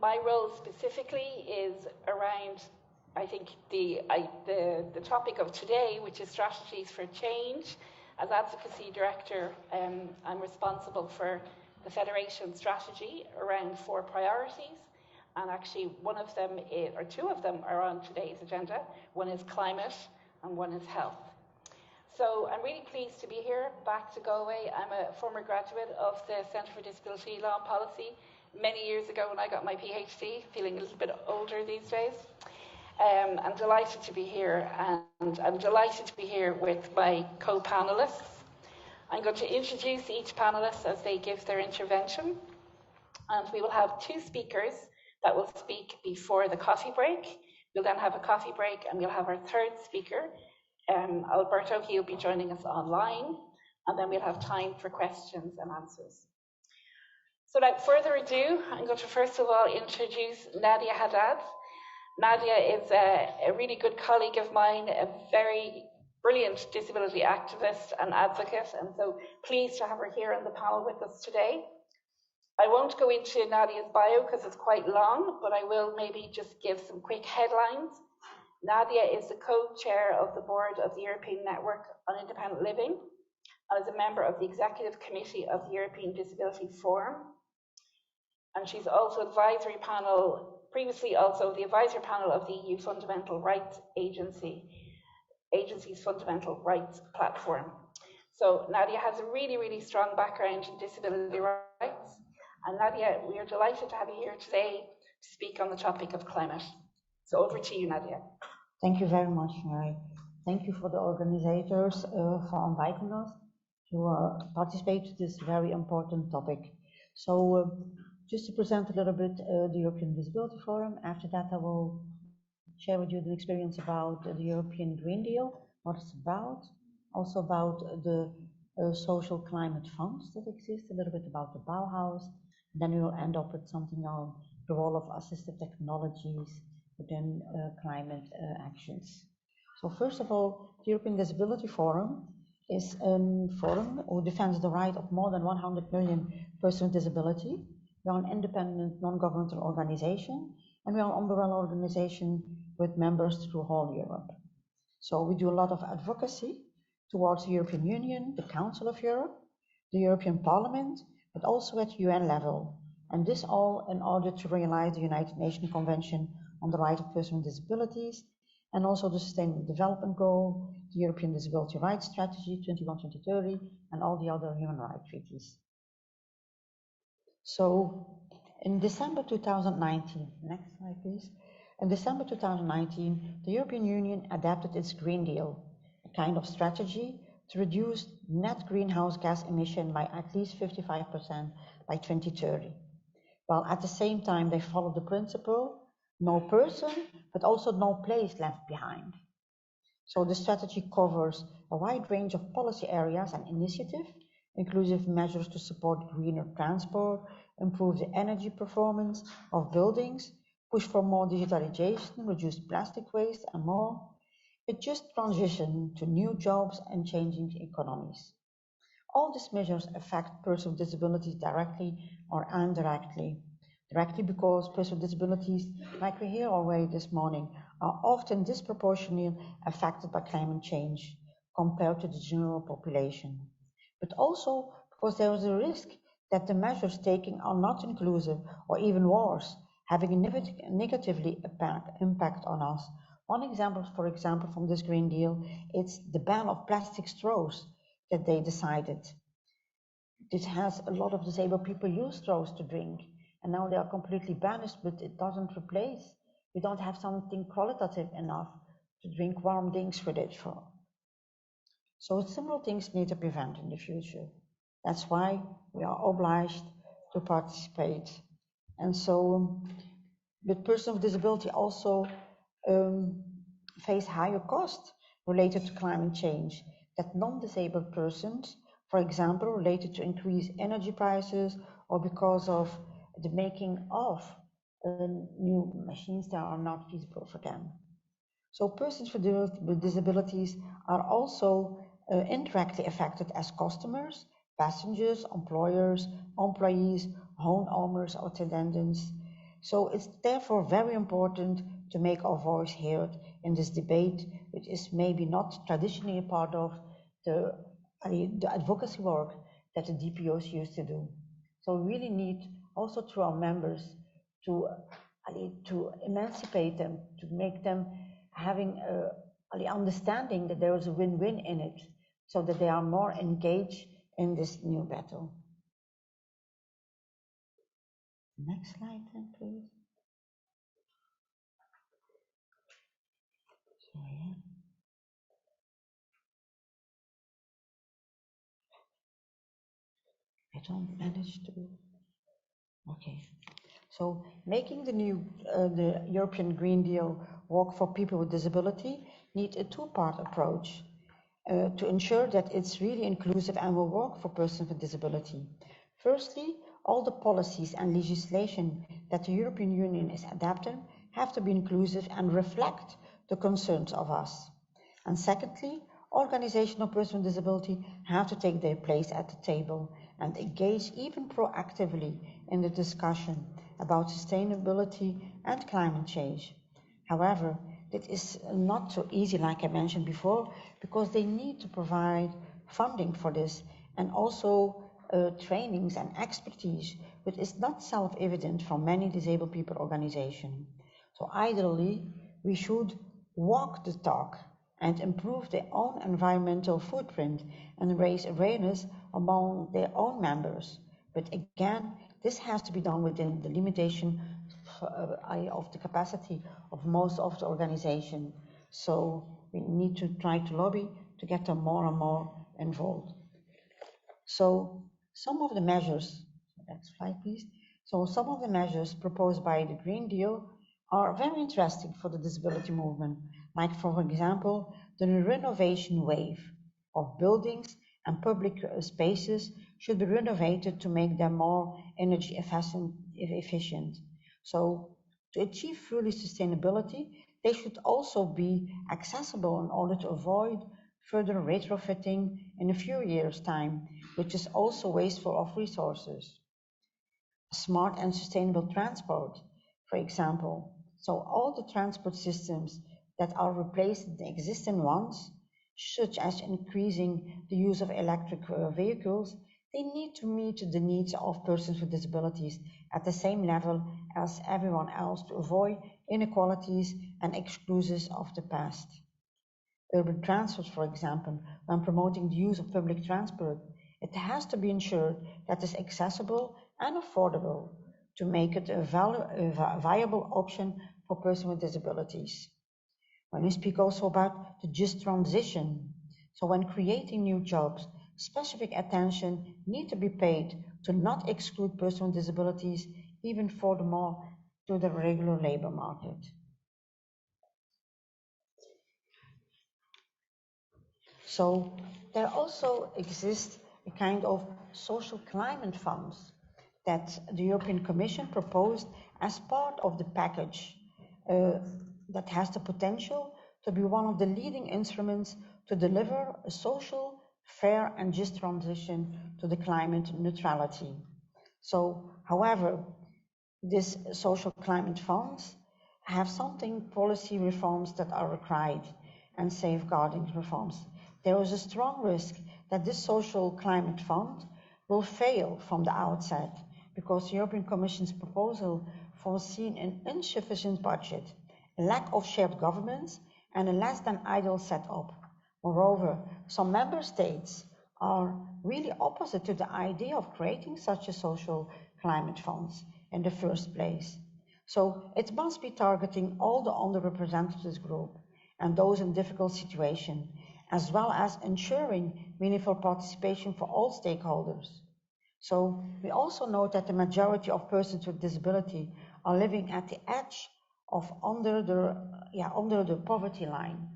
My role specifically is around, I think, the topic of today, which is strategies for change. As advocacy director, I'm responsible for the Federation strategy around 4 priorities. And actually one of them is, or 2 of them are on today's agenda. One is climate and one is health. So I'm really pleased to be here, back to Galway. I'm a former graduate of the Centre for Disability Law and Policy many years ago when I got my PhD, feeling a little bit older these days. I'm delighted to be here, and I'm delighted to be here with my co-panelists. I'm going to introduce each panelist as they give their intervention, and we will have 2 speakers that will speak before the coffee break. We'll then have a coffee break, and we'll have our 3rd speaker, Alberto. He'll be joining us online, and then we'll have time for questions and answers. So without further ado, I'm going to first of all introduce Nadia Haddad. Nadia is a really good colleague of mine, a very brilliant disability activist and advocate, and so pleased to have her here on the panel with us today. I won't go into Nadia's bio because it's quite long, but I will maybe just give some quick headlines. Nadia is the co-chair of the board of the European Network on Independent Living and is a member of the executive committee of the European Disability Forum. And she's also advisory panel, previously also the advisory panel of the EU Fundamental Rights Agency's Fundamental Rights Platform. So Nadia has a really, really strong background in disability rights. And Nadia, we are delighted to have you here today to speak on the topic of climate. So over to you, Nadia. Thank you very much, Mary. Thank you for the organizers for inviting us to participate in this very important topic. So just to present a little bit the European Disability Forum. After that, I will share with you the experience about the European Green Deal, what it's about, also about the social climate funds that exist, a little bit about the Bauhaus. Then we will end up with something on the role of assistive technologies within climate actions. So first of all, the European Disability Forum is a forum who defends the right of more than 100 million persons with disability. We are an independent non-governmental organization, and we are an umbrella organization with members through whole Europe. So we do a lot of advocacy towards the European Union, the Council of Europe, the European Parliament, but also at UN level. And this all in order to realize the United Nations Convention on the Rights of Persons with Disabilities, and also the Sustainable Development Goal, the European Disability Rights Strategy 21-2030, and all the other human rights treaties. So in December 2019, next slide please. In December 2019, the European Union adapted its Green Deal, a kind of strategy to reduce net greenhouse gas emission by at least 55% by 2030. While at the same time they follow the principle, no person, but also no place left behind. So the strategy covers a wide range of policy areas and initiatives, inclusive measures to support greener transport, improve the energy performance of buildings, push for more digitalization, reduce plastic waste, and more. A just transition to new jobs and changing economies. All these measures affect persons with disabilities directly or indirectly. Directly because persons with disabilities, like we hear already this morning, are often disproportionately affected by climate change compared to the general population. But also because there is a risk that the measures taken are not inclusive or even worse, having a negatively impact on us. One example, for example, from this Green Deal, it's the ban of plastic straws that they decided. This has a lot of disabled people use straws to drink, and now they are completely banished, but it doesn't replace. We don't have something qualitative enough to drink warm drinks with it for. So similar things need to prevent in the future. That's why we are obliged to participate. And so, with persons with disability also face higher costs related to climate change that non-disabled persons, for example, related to increased energy prices or because of the making of new machines that are not feasible for them. So persons with disabilities are also indirectly affected as customers, passengers, employers, employees, homeowners or tenants. So it's therefore very important to make our voice heard in this debate, which is maybe not traditionally a part of the advocacy work that the DPOs used to do. So we really need also through our members to emancipate them, to make them having the understanding that there is a win-win in it, so that they are more engaged in this new battle. Next slide then, please. So, yeah. I don't manage to. Okay. So making the European Green Deal work for people with disability needs a two-part approach to ensure that it's really inclusive and will work for persons with disability. Firstly, all the policies and legislation that the European Union is adapting have to be inclusive and reflect the concerns of us. And secondly, organizations of persons with disability have to take their place at the table and engage even proactively in the discussion about sustainability and climate change. However, it is not so easy, like I mentioned before, because they need to provide funding for this and also trainings and expertise, which is not self-evident for many disabled people organizations. So ideally, we should walk the talk and improve their own environmental footprint and raise awareness among their own members. But again, this has to be done within the limitation of the capacity of most of the organization. So we need to try to lobby to get them more and more involved. So some of the measures, next slide please. So some of the measures proposed by the Green Deal are very interesting for the disability movement, like for example, the renovation wave of buildings and public spaces should be renovated to make them more energy efficient. So to achieve fully sustainability, they should also be accessible in order to avoid further retrofitting in a few years' time, which is also wasteful of resources. Smart and sustainable transport, for example. So all the transport systems that are replacing the existing ones, such as increasing the use of electric vehicles, they need to meet the needs of persons with disabilities at the same level as everyone else to avoid inequalities and exclusions of the past. Urban transport, for example, when promoting the use of public transport, it has to be ensured that it's accessible and affordable to make it a viable option for persons with disabilities. When we speak also about the just transition, so when creating new jobs, specific attention needs to be paid to not exclude persons with disabilities even furthermore to the regular labor market. So there also exists a kind of social climate funds that the European Commission proposed as part of the package that has the potential to be one of the leading instruments to deliver a social, fair and just transition to the climate neutrality. So, however, these social climate funds have something policy reforms that are required and safeguarding reforms. There is a strong risk that this social climate fund will fail from the outset because the European Commission's proposal foreseen an insufficient budget, a lack of shared governance, and a less than ideal setup. Moreover, some member states are really opposite to the idea of creating such a social climate funds in the first place. So it must be targeting all the underrepresented group and those in difficult situations, as well as ensuring meaningful participation for all stakeholders. So we also note that the majority of persons with disability are living at the edge of under the poverty line.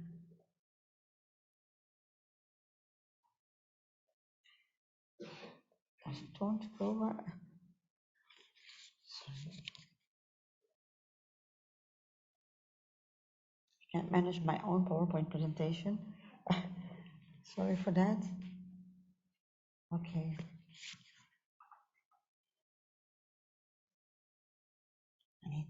Does it want to go over? I can't manage my own PowerPoint presentation. Sorry for that. Okay. I need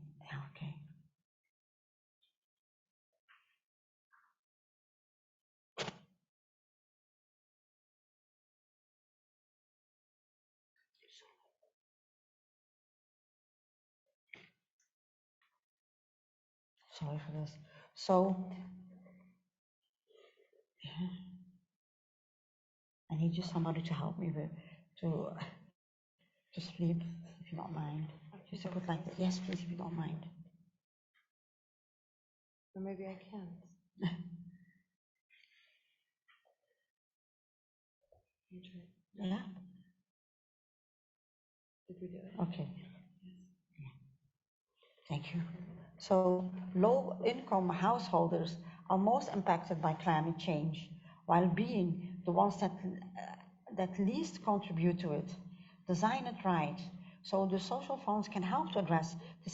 Sorry for this. So I need just somebody to help me with to sleep, if you don't mind. Just to put like that. Yes, please, if you don't mind. Or maybe I can't. You try. Yeah. Did we do it? Okay. Thank you. So low-income householders are most impacted by climate change, while being the ones that least contribute to it. Design it right, so the social funds can help to address the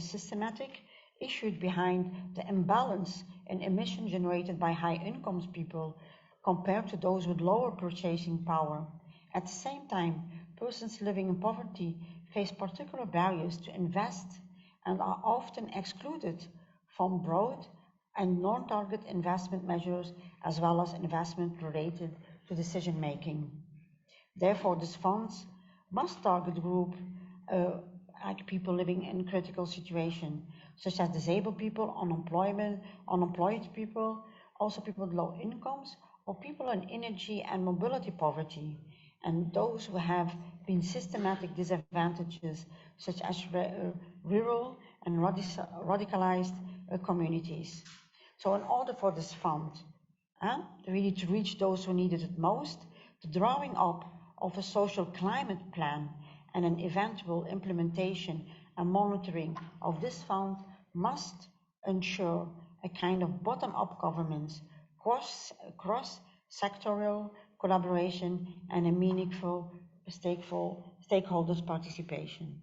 systematic issues behind the imbalance in emission generated by high-income people compared to those with lower purchasing power. At the same time, persons living in poverty face particular barriers to invest and are often excluded from broad and non-target investment measures as well as investment related to decision making. Therefore, these funds must target group like people living in critical situations, such as disabled people, unemployed people, also people with low incomes, or people in energy and mobility poverty, and those who have been systematic disadvantages, such as rural and radicalized communities. So in order for this fund really to reach those who need it most, the drawing up of a social climate plan and an eventual implementation and monitoring of this fund must ensure a kind of bottom-up governance, cross-sectorial collaboration, and a meaningful stakeholders' participation.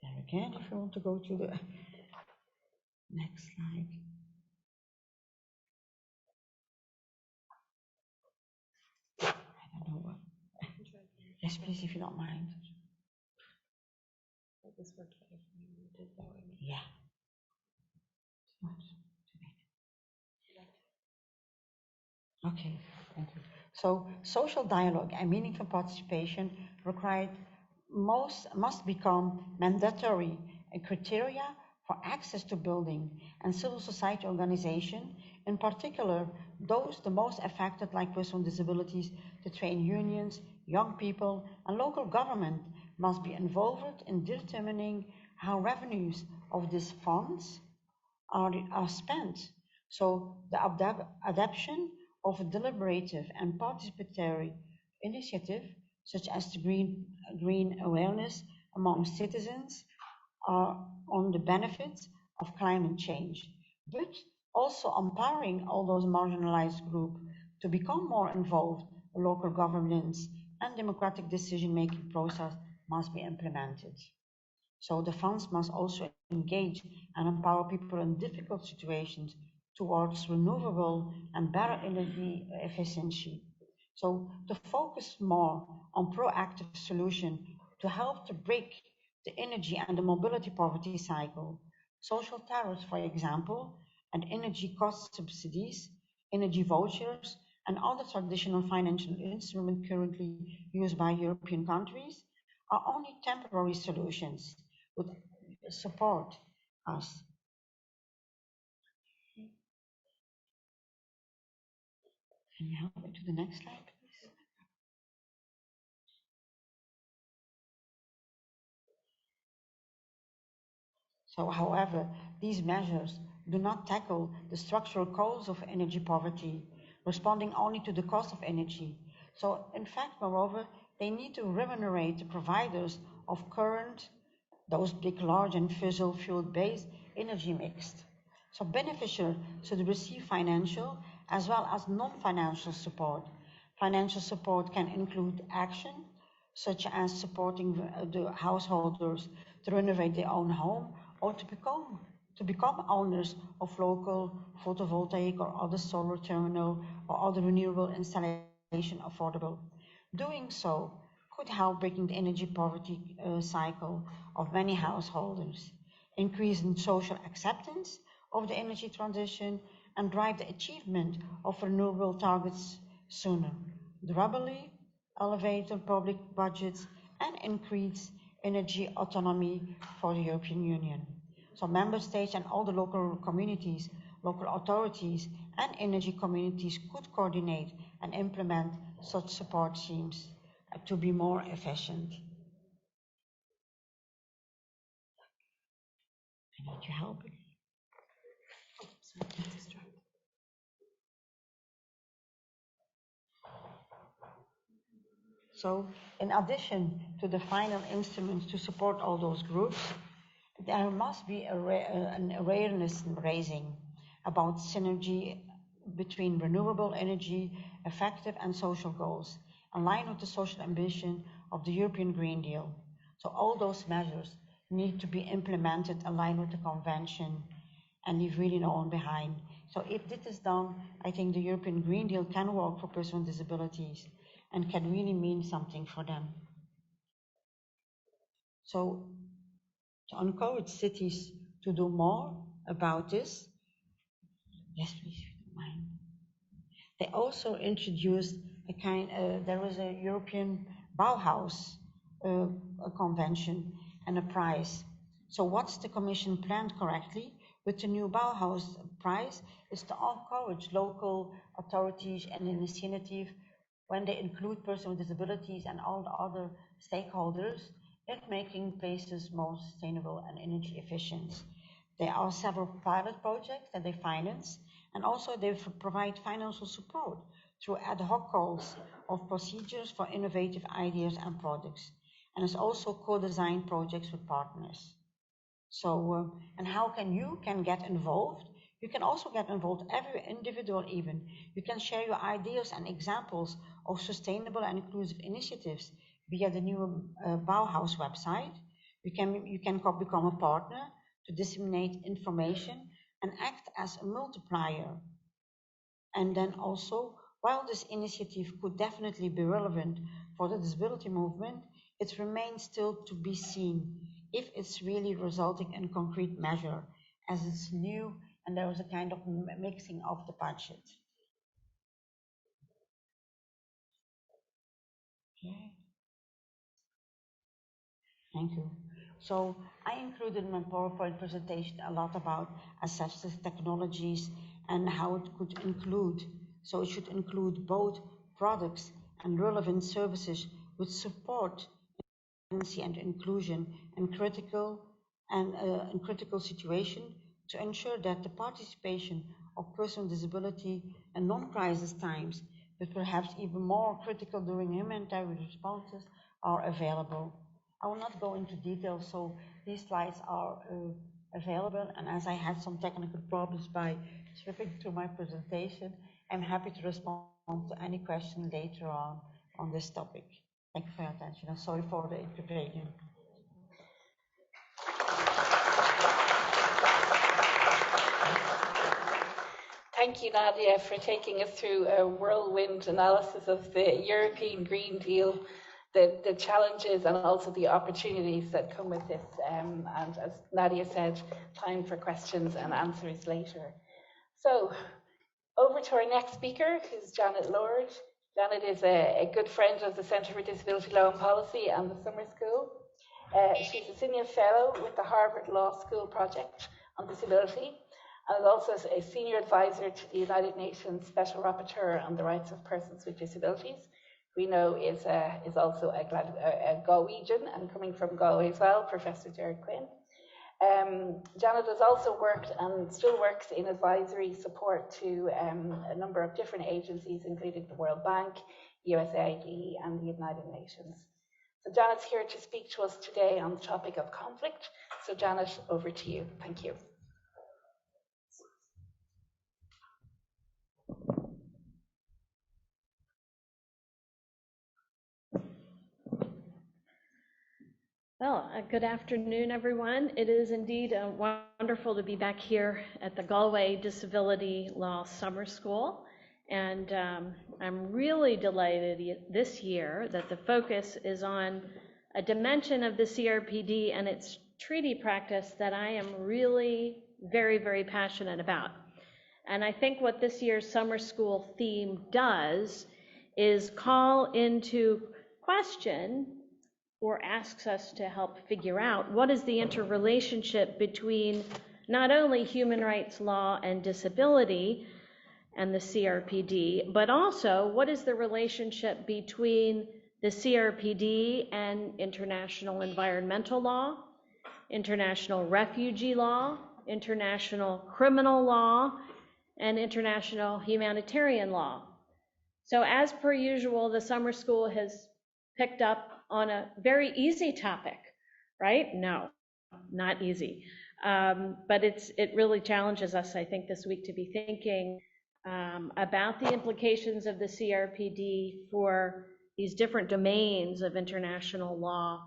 There again, if you want to go to the next slide. I don't know what. Yes, please, if you don't mind. This worked better for me. We did that way. Yeah. Okay, thank you. So social dialogue and meaningful participation required must become mandatory criteria for access to building and civil society organization, in particular those the most affected like persons with disabilities, the trade unions, young people, and local government must be involved in determining how revenues of these funds are spent. So the adoption of a deliberative and participatory initiative, such as the green awareness among citizens on the benefits of climate change, but also empowering all those marginalized groups to become more involved. Local governance and democratic decision-making process must be implemented. So the funds must also engage and empower people in difficult situations towards renewable and better energy efficiency. So to focus more on proactive solution to help to break the energy and the mobility poverty cycle. Social tariffs, for example, and energy cost subsidies, energy vouchers, and other traditional financial instruments currently used by European countries are only temporary solutions would support us. Can you help me to the next slide, please? So, however, these measures do not tackle the structural cause of energy poverty, responding only to the cost of energy. So, in fact, moreover, they need to remunerate the providers of current, those big, large, and fossil fuel-based energy mixed. So, beneficiaries should receive financial as well as non-financial support. Financial support can include action, such as supporting the householders to renovate their own home or to become owners of local photovoltaic or other solar terminal or other renewable installation affordable. Doing so could help breaking the energy poverty cycle of many householders, increasing social acceptance of the energy transition, and drive the achievement of renewable targets sooner. Durably elevate the public budgets and increase energy autonomy for the European Union. So member states and all the local communities, local authorities and energy communities could coordinate and implement such support schemes to be more efficient. I need your help. So in addition to the final instruments to support all those groups, there must be an awareness raising about synergy between renewable energy, effective and social goals, in line with the social ambition of the European Green Deal. So all those measures need to be implemented in line with the convention and leave really no one behind. So if this is done, I think the European Green Deal can work for persons with disabilities and can really mean something for them. So to encourage cities to do more about this, yes, please, if you don't mind. They also introduced there was a European Bauhaus a convention and a prize. So what's the Commission planned correctly with the new Bauhaus prize is to encourage local authorities and initiative when they include persons with disabilities and all the other stakeholders in making places more sustainable and energy efficient. There are several pilot projects that they finance, and also they provide financial support through ad hoc calls of procedures for innovative ideas and products. And it's also co-design projects with partners. So, and how can you get involved? You can also get involved, every individual even. You can share your ideas and examples of sustainable and inclusive initiatives via the new Bauhaus website. You can become a partner to disseminate information and act as a multiplier. And then also, while this initiative could definitely be relevant for the disability movement, it remains still to be seen if it's really resulting in concrete measure, as it's new and there was a kind of mixing of the budget. Okay. Thank you. So I included in my PowerPoint presentation a lot about assistive technologies and how it could include. So it should include both products and relevant services which support and inclusion in critical situation to ensure that the participation of persons with disability in non-crisis times, but perhaps even more critical during humanitarian responses, are available. I will not go into detail, so these slides are available, and as I had some technical problems by stripping through my presentation, I'm happy to respond to any question later on this topic. Thank you for your attention, and sorry for the interpretation. Thank you, Nadia, for taking us through a whirlwind analysis of the European Green Deal, the challenges and also the opportunities that come with this. And as Nadia said, time for questions and answers later. So over to our next speaker, who's Janet Lord. Janet is a good friend of the Centre for Disability Law and Policy and the Summer School. She's a senior fellow with the Harvard Law School Project on Disability, and is also a senior advisor to the United Nations Special Rapporteur on the Rights of Persons with Disabilities. We know is also a Galwegian, and coming from Galway as well, Professor Jared Quinn. Janet has also worked and still works in advisory support to a number of different agencies, including the World Bank, USAID, and the United Nations. So Janet's here to speak to us today on the topic of conflict. So Janet, over to you. Thank you. Well, good afternoon, everyone. It is indeed wonderful to be back here at the Galway Disability Law Summer School. And I'm really delighted this year that the focus is on a dimension of the CRPD and its treaty practice that I am really very, very passionate about. And I think what this year's summer school theme does is call into question or asks us to help figure out what is the interrelationship between not only human rights law and disability and the CRPD, but also what is the relationship between the CRPD and international environmental law, international refugee law, international criminal law, and international humanitarian law. So as per usual, the summer school has picked up on a very easy topic, right? No, not easy. But it really challenges us, I think, this week to be thinking about the implications of the CRPD for these different domains of international law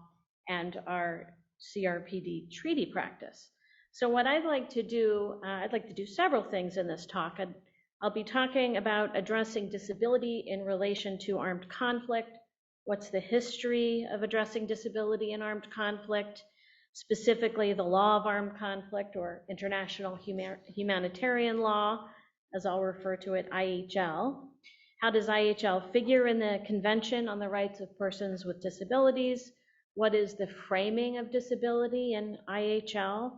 and our CRPD treaty practice. So what I'd like to do several things in this talk. I'll be talking about addressing disability in relation to armed conflict. What's the history of addressing disability in armed conflict, specifically the law of armed conflict or international humanitarian law, as I'll refer to it, IHL. How does IHL figure in the Convention on the Rights of Persons with Disabilities? What is the framing of disability in IHL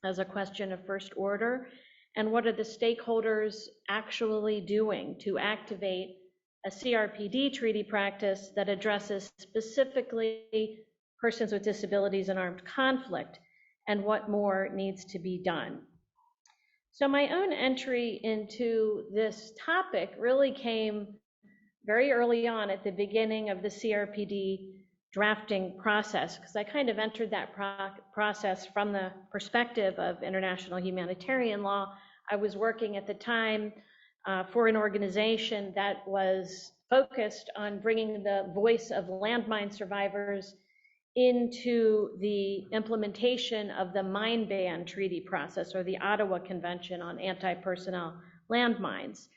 as a question of first order? And what are the stakeholders actually doing to activate a CRPD treaty practice that addresses specifically persons with disabilities in armed conflict, and what more needs to be done? So my own entry into this topic really came very early on at the beginning of the CRPD drafting process, because I kind of entered that process from the perspective of international humanitarian law. I was working at the time for an organization that was focused on bringing the voice of landmine survivors into the implementation of the mine ban treaty process, or the Ottawa Convention on Anti-Personnel Landmines.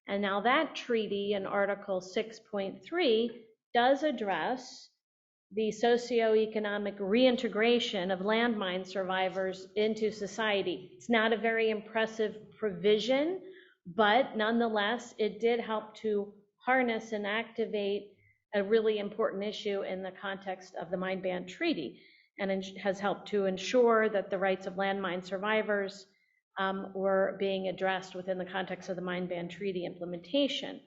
And now that treaty in Article 6.3 does address the socioeconomic reintegration of landmine survivors into society. It's not a very impressive provision, but nonetheless, it did help to harness and activate a really important issue in the context of the Mine Ban Treaty, and has helped to ensure that the rights of landmine survivors were being addressed within the context of the Mine Ban Treaty implementation.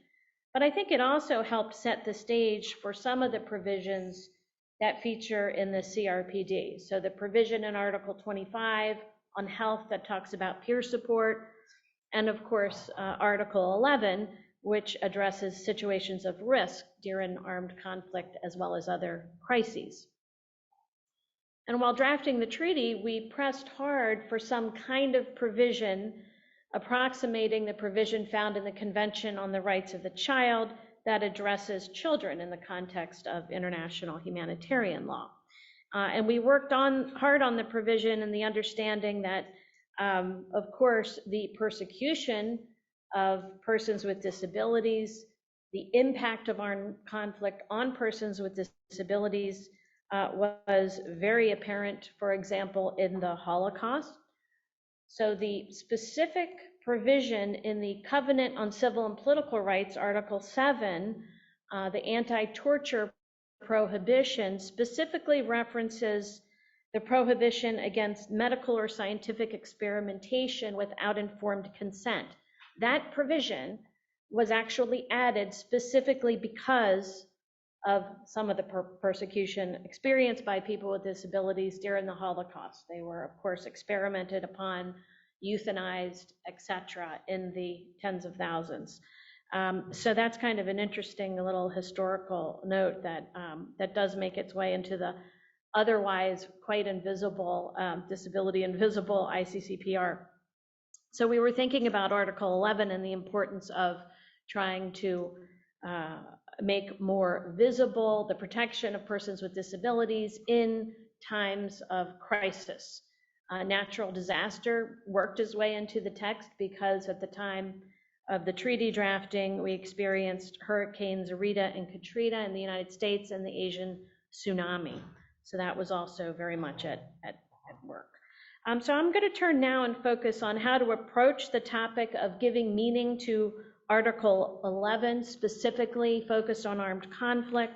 But I think it also helped set the stage for some of the provisions that feature in the CRPD. So the provision in Article 25 on health that talks about peer support, and of course, Article 11, which addresses situations of risk during armed conflict as well as other crises. And while drafting the treaty, we pressed hard for some kind of provision approximating the provision found in the Convention on the Rights of the Child that addresses children in the context of international humanitarian law. And we worked hard on the provision and the understanding that, of course, the persecution of persons with disabilities, the impact of armed conflict on persons with disabilities was very apparent, for example, in the Holocaust. So the specific provision in the Covenant on Civil and Political Rights, Article 7, the anti-torture prohibition, specifically references the prohibition against medical or scientific experimentation without informed consent. That provision was actually added specifically because of some of the persecution experienced by people with disabilities during the Holocaust. They were, of course, experimented upon, euthanized, etc., in the tens of thousands. So that's kind of an interesting little historical note that does make its way into the otherwise quite invisible, disability invisible ICCPR. So we were thinking about Article 11 and the importance of trying to make more visible the protection of persons with disabilities in times of crisis. Natural disaster worked its way into the text because at the time of the treaty drafting, we experienced Hurricanes Rita and Katrina in the United States and the Asian tsunami. So that was also very much at work. So I'm going to turn now and focus on how to approach the topic of giving meaning to Article 11, specifically focused on armed conflict.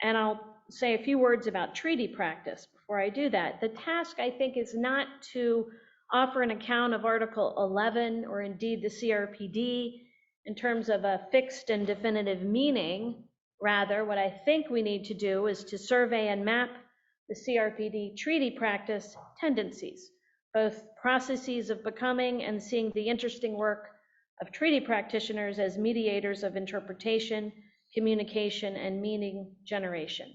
And I'll say a few words about treaty practice before I do that. The task, I think, is not to offer an account of Article 11 or indeed the CRPD in terms of a fixed and definitive meaning. Rather, what I think we need to do is to survey and map the CRPD treaty practice tendencies, both processes of becoming and seeing the interesting work of treaty practitioners as mediators of interpretation, communication, and meaning generation.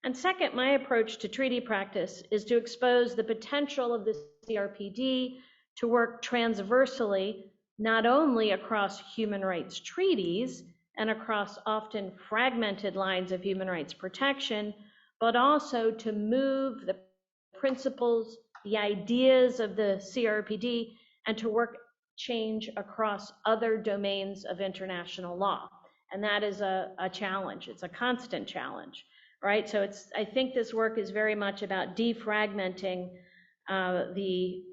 And second, my approach to treaty practice is to expose the potential of the CRPD to work transversally, not only across human rights treaties and across often fragmented lines of human rights protection, but also to move the principles, the ideas of the CRPD, and to work change across other domains of international law. And that is a challenge. It's a constant challenge, right? So I think this work is very much about defragmenting the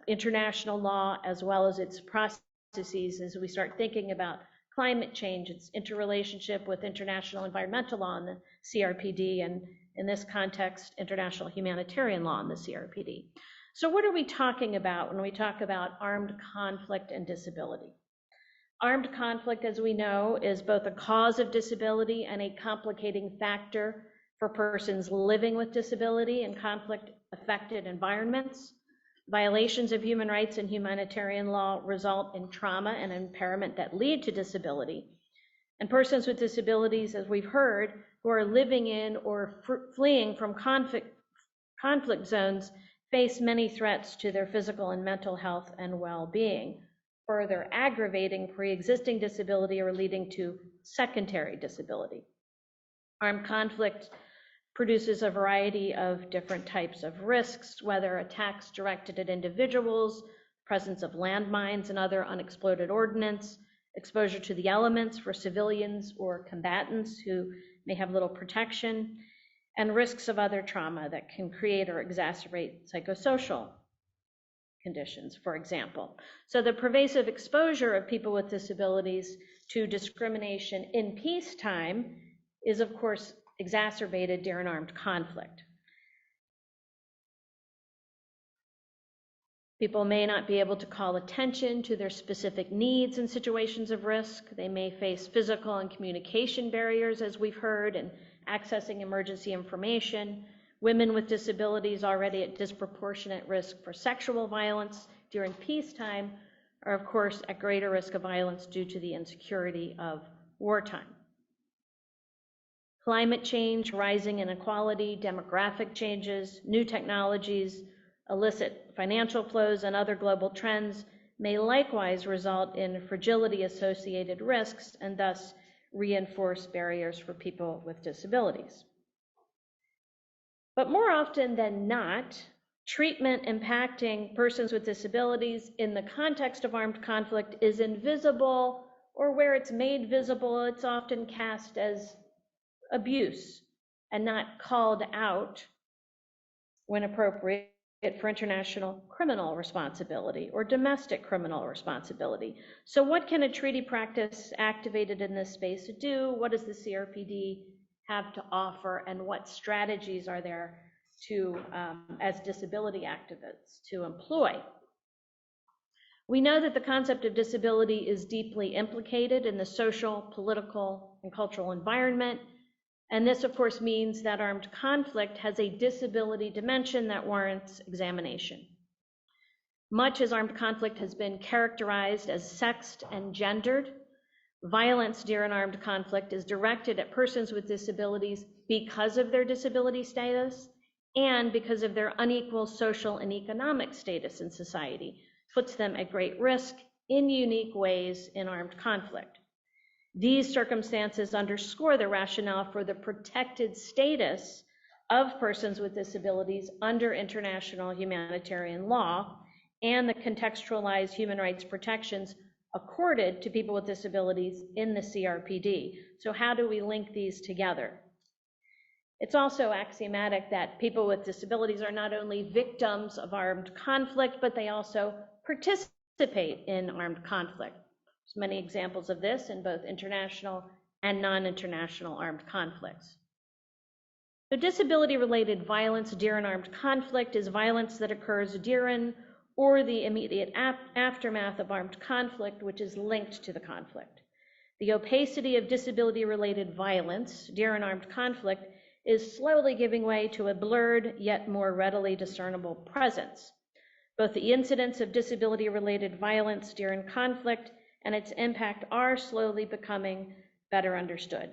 international law as well as its processes as we start thinking about climate change, its interrelationship with international environmental law and the CRPD, and in this context, international humanitarian law and the CRPD. So what are we talking about when we talk about armed conflict and disability? Armed conflict, as we know, is both a cause of disability and a complicating factor for persons living with disability in conflict-affected environments. Violations of human rights and humanitarian law result in trauma and impairment that lead to disability. And persons with disabilities, as we've heard, who are living in or fleeing from conflict zones face many threats to their physical and mental health and well-being, further aggravating pre-existing disability or leading to secondary disability. Armed conflict produces a variety of different types of risks, whether attacks directed at individuals, presence of landmines and other unexploded ordnance, exposure to the elements for civilians or combatants who may have little protection, and risks of other trauma that can create or exacerbate psychosocial conditions, for example. So the pervasive exposure of people with disabilities to discrimination in peacetime is, of course, exacerbated during armed conflict. People may not be able to call attention to their specific needs in situations of risk. They may face physical and communication barriers, as we've heard, and accessing emergency information. Women with disabilities already at disproportionate risk for sexual violence during peacetime are, of course, at greater risk of violence due to the insecurity of wartime. Climate change, rising inequality, demographic changes, new technologies, illicit financial flows, and other global trends may likewise result in fragility-associated risks and thus reinforce barriers for people with disabilities. But more often than not, treatment impacting persons with disabilities in the context of armed conflict is invisible, or where it's made visible, it's often cast as abuse and not called out when appropriate for international criminal responsibility or domestic criminal responsibility. So what can a treaty practice activated in this space do? What does the CRPD have to offer, and what strategies are there to, as disability activists, to employ? We know that the concept of disability is deeply implicated in the social, political, and cultural environment. And this, of course, means that armed conflict has a disability dimension that warrants examination. Much as armed conflict has been characterized as sexed and gendered, violence during armed conflict is directed at persons with disabilities because of their disability status and because of their unequal social and economic status in society, puts them at great risk in unique ways in armed conflict. These circumstances underscore the rationale for the protected status of persons with disabilities under international humanitarian law and the contextualized human rights protections accorded to people with disabilities in the CRPD. So how do we link these together? It's also axiomatic that people with disabilities are not only victims of armed conflict, but they also participate in armed conflict. There's many examples of this in both international and non-international armed conflicts. So disability-related violence during armed conflict is violence that occurs during or the immediate aftermath of armed conflict, which is linked to the conflict. The opacity of disability-related violence during armed conflict is slowly giving way to a blurred yet more readily discernible presence. Both the incidence of disability-related violence during conflict and its impact are slowly becoming better understood.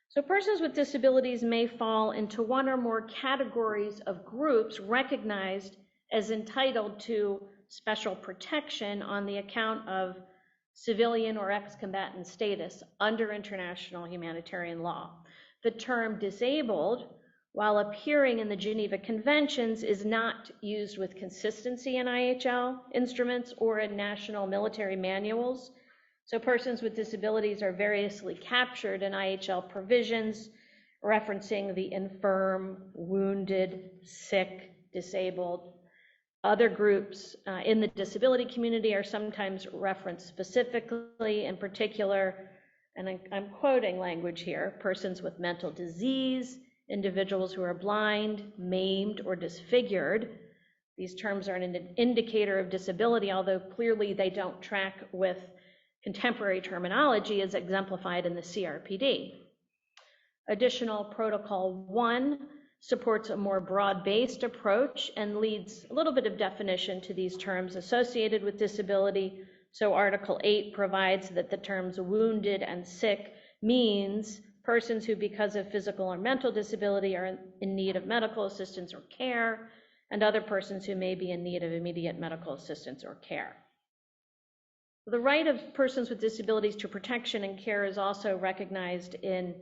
So persons with disabilities may fall into one or more categories of groups recognized as entitled to special protection on the account of civilian or ex-combatant status under international humanitarian law. The term disabled, while appearing in the Geneva Conventions, is not used with consistency in IHL instruments or in national military manuals. So persons with disabilities are variously captured in IHL provisions referencing the infirm, wounded, sick, disabled. Other groups in the disability community are sometimes referenced specifically, in particular, and I'm quoting language here, persons with mental disease, individuals who are blind, maimed, or disfigured. These terms are an indicator of disability, although clearly they don't track with contemporary terminology as exemplified in the CRPD. Additional Protocol 1 supports a more broad-based approach and leads a little bit of definition to these terms associated with disability. So Article 8 provides that the terms wounded and sick means persons who, because of physical or mental disability, are in need of medical assistance or care, and other persons who may be in need of immediate medical assistance or care. The right of persons with disabilities to protection and care is also recognized in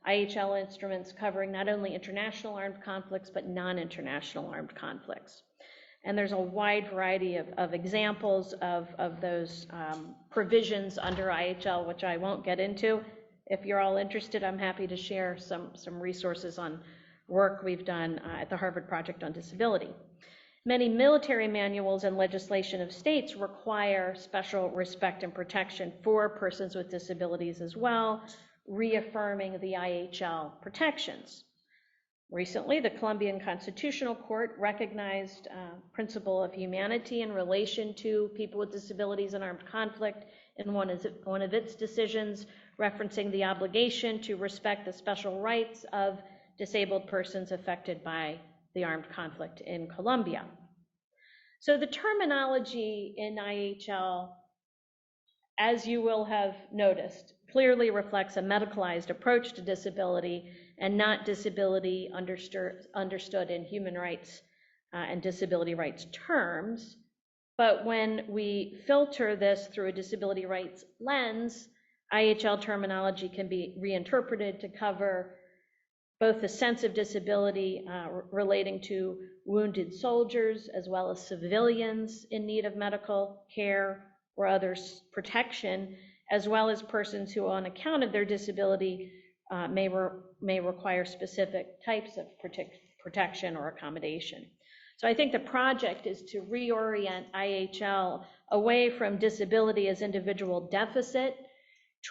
IHL instruments covering not only international armed conflicts, but non-international armed conflicts. And there's a wide variety of examples of those provisions under IHL, which I won't get into. If you're all interested, I'm happy to share some resources on work we've done at the Harvard Project on Disability. Many military manuals and legislation of states require special respect and protection for persons with disabilities as well, reaffirming the IHL protections. Recently, the Colombian Constitutional Court recognized principle of humanity in relation to people with disabilities in armed conflict in one of its decisions, referencing the obligation to respect the special rights of disabled persons affected by the armed conflict in Colombia. So the terminology in IHL, as you will have noticed, clearly reflects a medicalized approach to disability and not disability understood in human rights and disability rights terms. But when we filter this through a disability rights lens, IHL terminology can be reinterpreted to cover both the sense of disability relating to wounded soldiers as well as civilians in need of medical care or other protection, as well as persons who on account of their disability may require specific types of protection or accommodation. So I think the project is to reorient IHL away from disability as individual deficit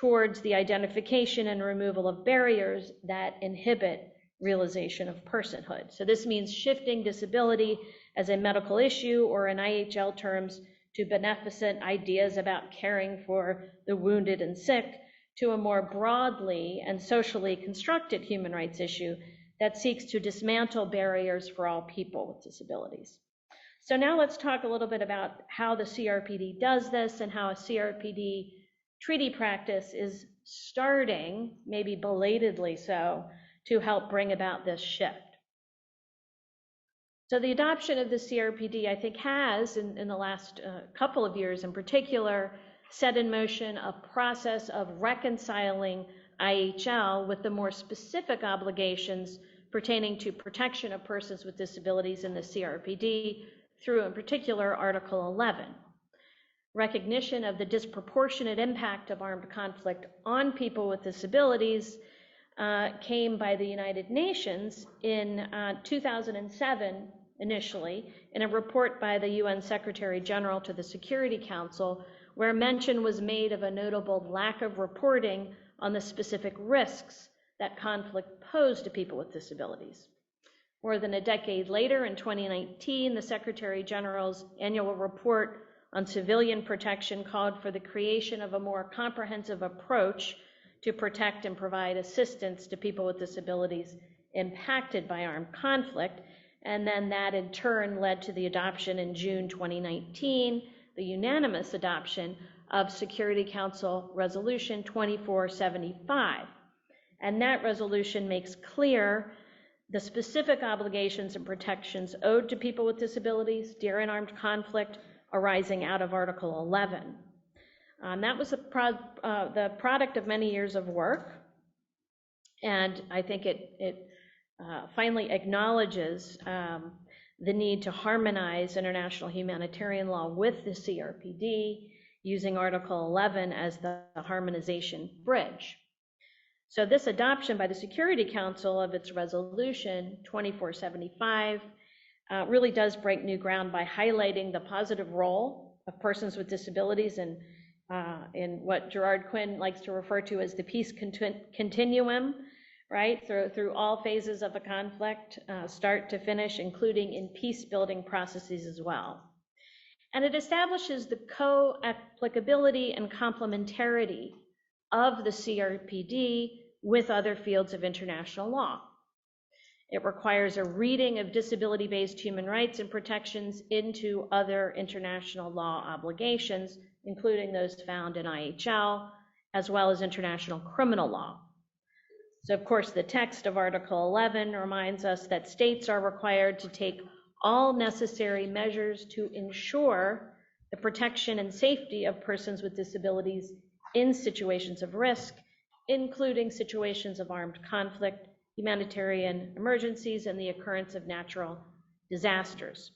towards the identification and removal of barriers that inhibit realization of personhood. So this means shifting disability as a medical issue, or in IHL terms, to beneficent ideas about caring for the wounded and sick, to a more broadly and socially constructed human rights issue that seeks to dismantle barriers for all people with disabilities. So now let's talk a little bit about how the CRPD does this and how a CRPD treaty practice is starting, maybe belatedly so, to help bring about this shift. So the adoption of the CRPD, I think, has, in the last couple of years in particular, set in motion a process of reconciling IHL with the more specific obligations pertaining to protection of persons with disabilities in the CRPD through, in particular, Article 11. Recognition of the disproportionate impact of armed conflict on people with disabilities came by the United Nations in 2007, initially, in a report by the UN Secretary General to the Security Council, where mention was made of a notable lack of reporting on the specific risks that conflict posed to people with disabilities. More than a decade later, in 2019, the Secretary General's annual report on civilian protection called for the creation of a more comprehensive approach to protect and provide assistance to people with disabilities impacted by armed conflict. And then that in turn led to the adoption in June 2019, the unanimous adoption of Security Council Resolution 2475. And that resolution makes clear the specific obligations and protections owed to people with disabilities during armed conflict arising out of Article 11. That was the product of many years of work, and I think it finally acknowledges the need to harmonize international humanitarian law with the CRPD, using Article 11 as the harmonization bridge. So this adoption by the Security Council of its resolution 2475 really does break new ground by highlighting the positive role of persons with disabilities in what Gerard Quinn likes to refer to as the peace continuum, right? Through all phases of a conflict, start to finish, including in peace-building processes as well. And it establishes the co-applicability and complementarity of the CRPD with other fields of international law. It requires a reading of disability-based human rights and protections into other international law obligations, including those found in IHL, as well as international criminal law. So of course, the text of Article 11 reminds us that states are required to take all necessary measures to ensure the protection and safety of persons with disabilities in situations of risk, including situations of armed conflict, humanitarian emergencies, and the occurrence of natural disasters.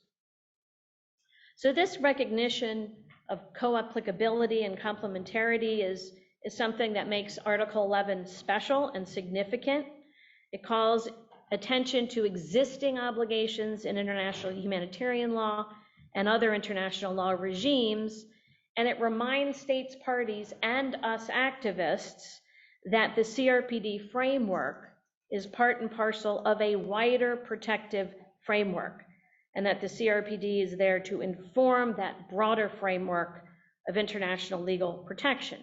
So this recognition of co-applicability and complementarity is something that makes Article 11 special and significant. It calls attention to existing obligations in international humanitarian law and other international law regimes, and it reminds states parties and us activists that the CRPD framework is part and parcel of a wider protective framework, and that the CRPD is there to inform that broader framework of international legal protection.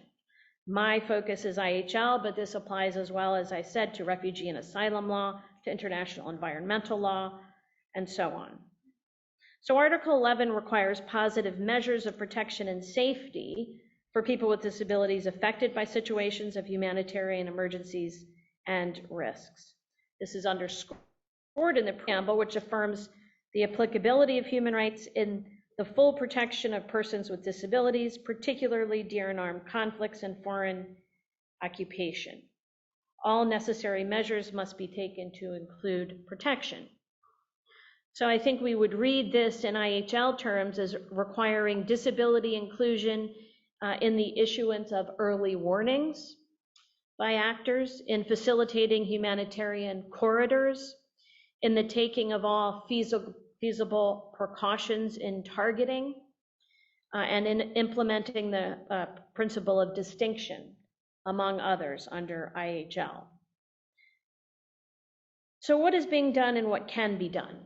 My focus is IHL, but this applies as well, as I said, to refugee and asylum law, to international environmental law, and so on. So Article 11 requires positive measures of protection and safety for people with disabilities affected by situations of humanitarian emergencies and risks. This is underscored in the preamble, which affirms the applicability of human rights in the full protection of persons with disabilities, particularly during armed conflicts and foreign occupation. All necessary measures must be taken to include protection. So I think we would read this in IHL terms as requiring disability inclusion in the issuance of early warnings by actors, in facilitating humanitarian corridors, in the taking of all feasible precautions in targeting, and in implementing the principle of distinction, among others, under IHL. So what is being done and what can be done?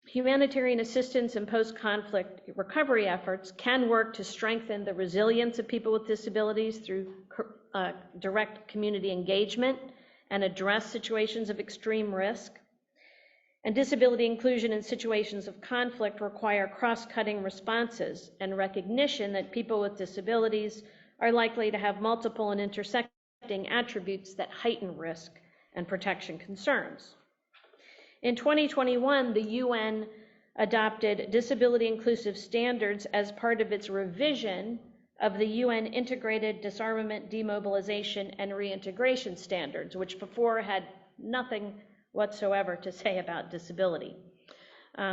Humanitarian assistance and post-conflict recovery efforts can work to strengthen the resilience of people with disabilities through direct community engagement and address situations of extreme risk. And disability inclusion in situations of conflict require cross-cutting responses and recognition that people with disabilities are likely to have multiple and intersecting attributes that heighten risk and protection concerns. In 2021, the UN adopted disability inclusive standards as part of its revision of the UN Integrated Disarmament, Demobilization, and Reintegration Standards, which before had nothing whatsoever to say about disability.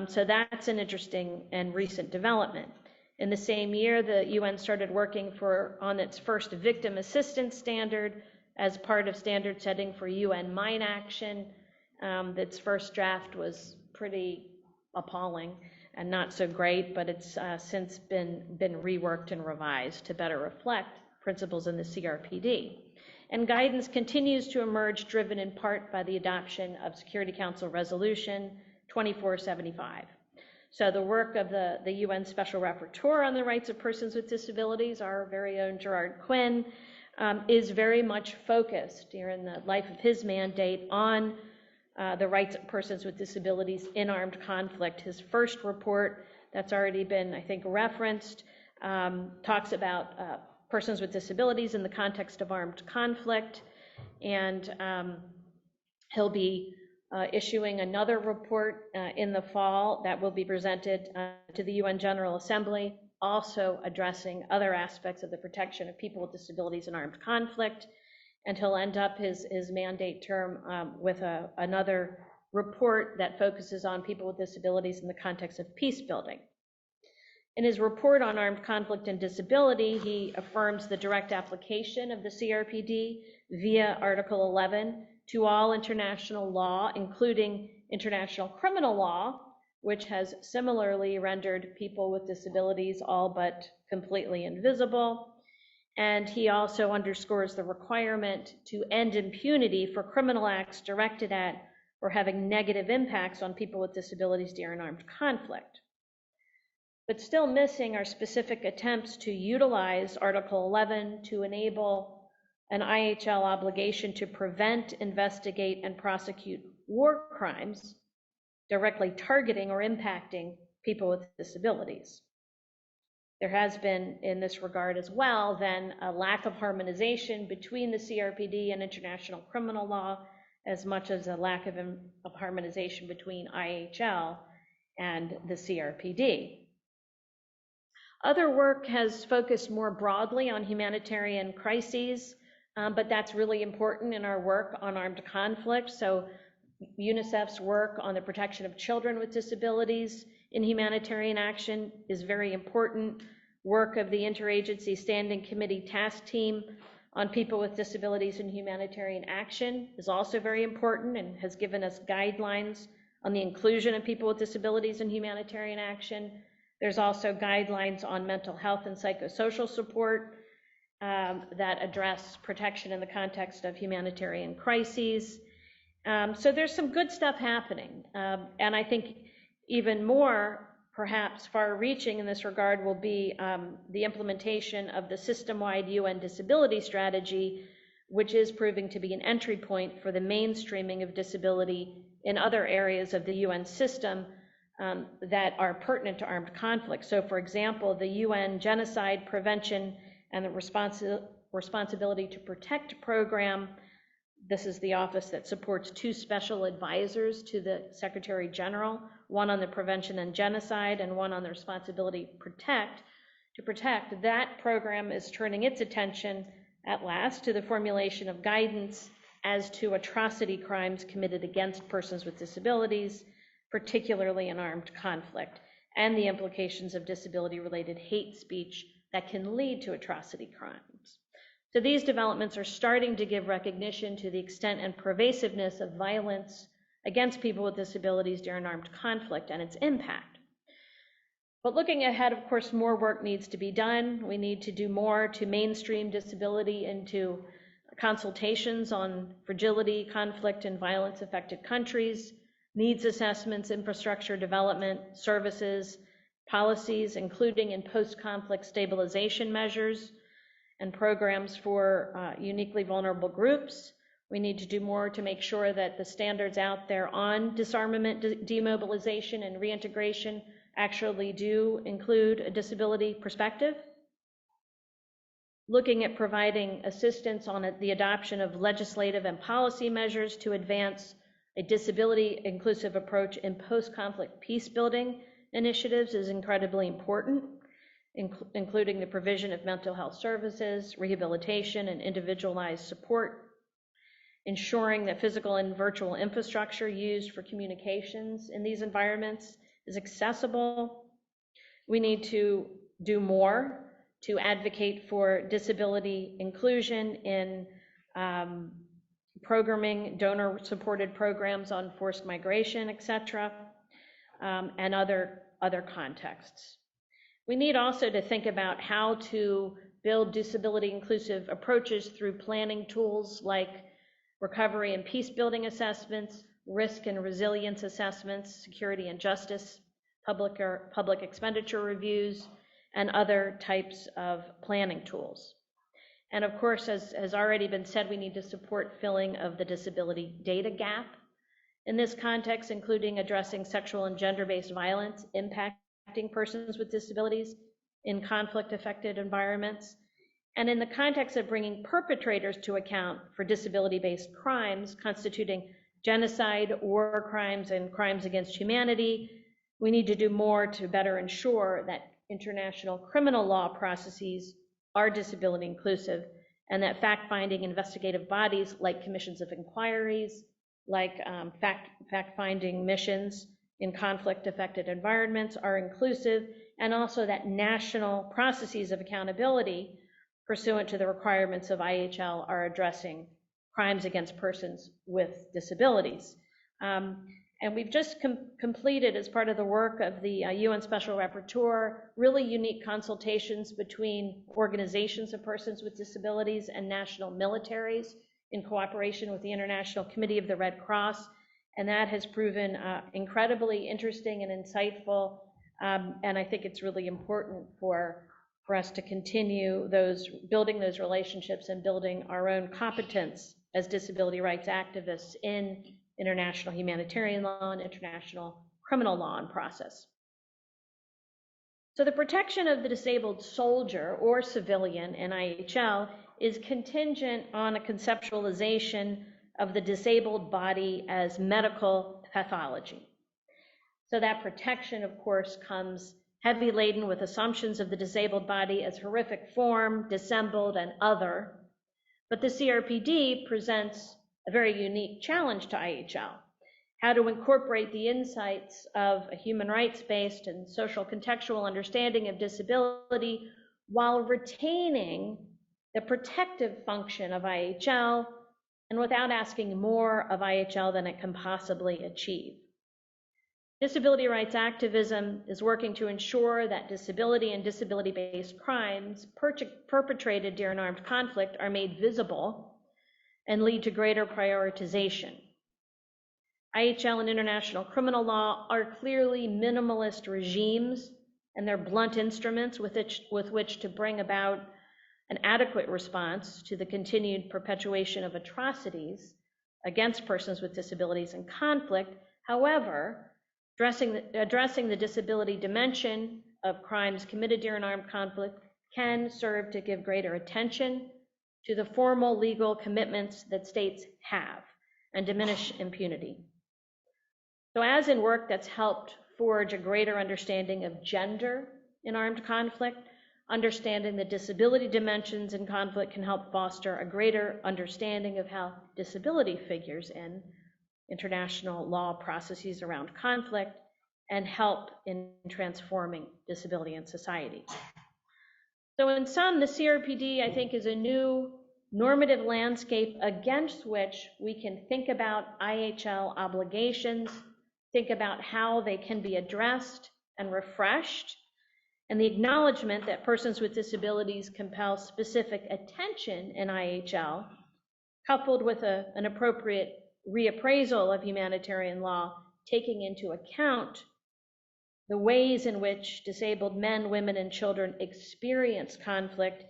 So that's an interesting and recent development. In the same year, the UN started working on its first victim assistance standard as part of standard setting for UN mine action. Its first draft was pretty appalling and not so great, but it's since been reworked and revised to better reflect principles in the CRPD. and guidance continues to emerge, driven in part by the adoption of Security Council Resolution 2475. So the work of the UN Special Rapporteur on the rights of persons with disabilities, our very own Gerard Quinn, is very much focused during the life of his mandate on the rights of persons with disabilities in armed conflict. His first report, that's already been, I think, referenced, talks about persons with disabilities in the context of armed conflict, and he'll be issuing another report in the fall that will be presented to the UN General Assembly, also addressing other aspects of the protection of people with disabilities in armed conflict. And he'll end up his mandate term with another report that focuses on people with disabilities in the context of peace building. In his report on armed conflict and disability, he affirms the direct application of the CRPD via Article 11 to all international law, including international criminal law, which has similarly rendered people with disabilities all but completely invisible. And he also underscores the requirement to end impunity for criminal acts directed at or having negative impacts on people with disabilities during armed conflict. But still missing are specific attempts to utilize Article 11 to enable an IHL obligation to prevent, investigate, and prosecute war crimes directly targeting or impacting people with disabilities. There has been, in this regard as well, then a lack of harmonization between the CRPD and international criminal law, as much as a lack of harmonization between IHL and the CRPD. Other work has focused more broadly on humanitarian crises, but that's really important in our work on armed conflict. So UNICEF's work on the protection of children with disabilities in humanitarian action is very important. Work of the Interagency Standing Committee Task Team on people with disabilities in humanitarian action is also very important and has given us guidelines on the inclusion of people with disabilities in humanitarian action. There's also guidelines on mental health and psychosocial support that address protection in the context of humanitarian crises. So there's some good stuff happening. And I think even more, perhaps far-reaching in this regard, will be the implementation of the system-wide UN disability strategy, which is proving to be an entry point for the mainstreaming of disability in other areas of the UN system that are pertinent to armed conflict. So, for example, the UN Genocide Prevention and the Responsibility to Protect program. This is the office that supports two special advisors to the Secretary General, one on the prevention and genocide and one on the responsibility to protect. That program is turning its attention at last to the formulation of guidance as to atrocity crimes committed against persons with disabilities, particularly in armed conflict, and the implications of disability-related hate speech that can lead to atrocity crimes. So these developments are starting to give recognition to the extent and pervasiveness of violence against people with disabilities during armed conflict and its impact. But looking ahead, of course, more work needs to be done. We need to do more to mainstream disability into consultations on fragility, conflict, and violence-affected countries, needs assessments, infrastructure development, services, policies, including in post-conflict stabilization measures, and programs for uniquely vulnerable groups. We need to do more to make sure that the standards out there on disarmament, demobilization, and reintegration actually do include a disability perspective. Looking at providing assistance on the adoption of legislative and policy measures to advance a disability-inclusive approach in post-conflict peace-building initiatives is incredibly important, including the provision of mental health services, rehabilitation, and individualized support, ensuring that physical and virtual infrastructure used for communications in these environments is accessible. We need to do more to advocate for disability inclusion in programming, donor-supported programs on forced migration, etc., and other contexts. We need also to think about how to build disability inclusive approaches through planning tools like recovery and peace building assessments, risk and resilience assessments, security and justice, public expenditure reviews, and other types of planning tools. And of course, as has already been said, we need to support filling of the disability data gap. In this context, including addressing sexual and gender-based violence impacting persons with disabilities in conflict-affected environments, and in the context of bringing perpetrators to account for disability-based crimes constituting genocide, war crimes, and crimes against humanity, we need to do more to better ensure that international criminal law processes are disability inclusive, and that fact-finding investigative bodies like commissions of inquiries, like fact-finding missions in conflict-affected environments are inclusive, and also that national processes of accountability pursuant to the requirements of IHL are addressing crimes against persons with disabilities. And we've just completed, as part of the work of the UN Special Rapporteur, really unique consultations between organizations of persons with disabilities and national militaries in cooperation with the International Committee of the Red Cross. And that has proven incredibly interesting and insightful. And I think it's really important for us to continue building those relationships and building our own competence as disability rights activists in international humanitarian law and international criminal law and process. So the protection of the disabled soldier or civilian in IHL is contingent on a conceptualization of the disabled body as medical pathology. So that protection, of course, comes heavy laden with assumptions of the disabled body as horrific form, dissembled, and other. But the CRPD presents a very unique challenge to IHL: how to incorporate the insights of a human rights-based and social contextual understanding of disability while retaining the protective function of IHL and without asking more of IHL than it can possibly achieve. Disability rights activism is working to ensure that disability and disability-based crimes perpetrated during armed conflict are made visible and lead to greater prioritization. IHL and international criminal law are clearly minimalist regimes, and they're blunt instruments with which to bring about an adequate response to the continued perpetuation of atrocities against persons with disabilities in conflict. However, addressing the disability dimension of crimes committed during armed conflict can serve to give greater attention to the formal legal commitments that states have and diminish impunity. So as in work that's helped forge a greater understanding of gender in armed conflict, understanding the disability dimensions in conflict can help foster a greater understanding of how disability figures in international law processes around conflict and help in transforming disability in society. So in sum, the CRPD, I think, is a new normative landscape against which we can think about IHL obligations, think about how they can be addressed and refreshed, and the acknowledgement that persons with disabilities compel specific attention in IHL, coupled with an appropriate reappraisal of humanitarian law, taking into account the ways in which disabled men, women, and children experience conflict,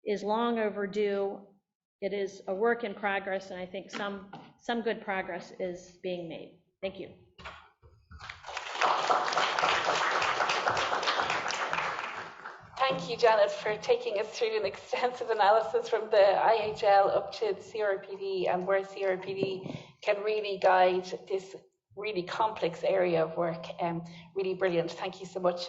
is long overdue. It is a work in progress, and I think some good progress is being made. Thank you. Thank you, Janet, for taking us through an extensive analysis from the IHL up to the CRPD and where CRPD can really guide this really complex area of work. Really brilliant. Thank you so much.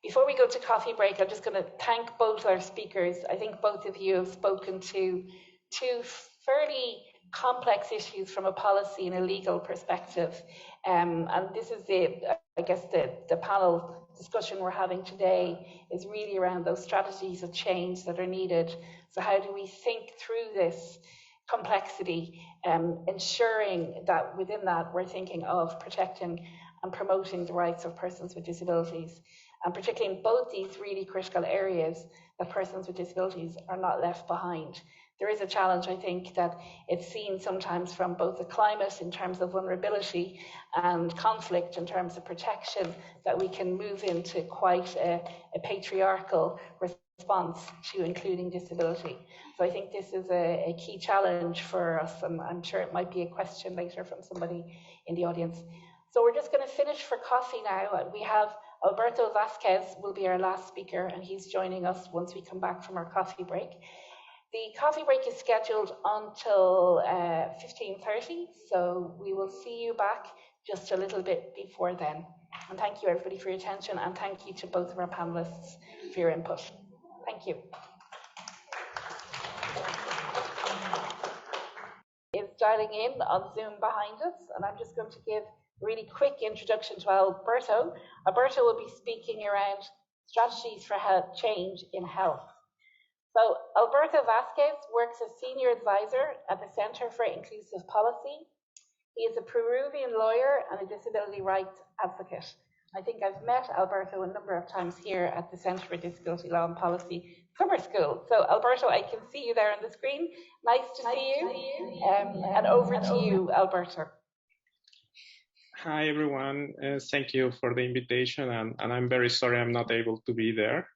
Before we go to coffee break, I'm just going to thank both our speakers. I think both of you have spoken to two fairly complex issues from a policy and a legal perspective. And this is the panel discussion we're having today is really around those strategies of change that are needed. So how do we think through this complexity, ensuring that within that we're thinking of protecting and promoting the rights of persons with disabilities? and particularly in both these really critical areas, that persons with disabilities are not left behind. There is a challenge, I think, that it's seen sometimes from both the climate in terms of vulnerability and conflict in terms of protection, that we can move into quite a patriarchal response to including disability. So I think this is a key challenge for us, and I'm sure it might be a question later from somebody in the audience. So we're just going to finish for coffee now. We have Alberto Vasquez will be our last speaker, and he's joining us once we come back from our coffee break. The coffee break is scheduled until 15:30, so we will see you back just a little bit before then. And thank you everybody for your attention, and thank you to both of our panelists for your input. Thank you. Is dialing in on Zoom behind us, and I'm just going to give a really quick introduction to Alberto. Alberto will be speaking around strategies for change in health. So Alberto Vasquez works as Senior Advisor at the Center for Inclusive Policy. He is a Peruvian lawyer and a disability rights advocate. I think I've met Alberto a number of times here at the Center for Disability Law and Policy Summer School. So Alberto, I can see you there on the screen. Nice to see you. And over to you, Alberto. Hi, everyone. Thank you for the invitation. And I'm very sorry I'm not able to be there.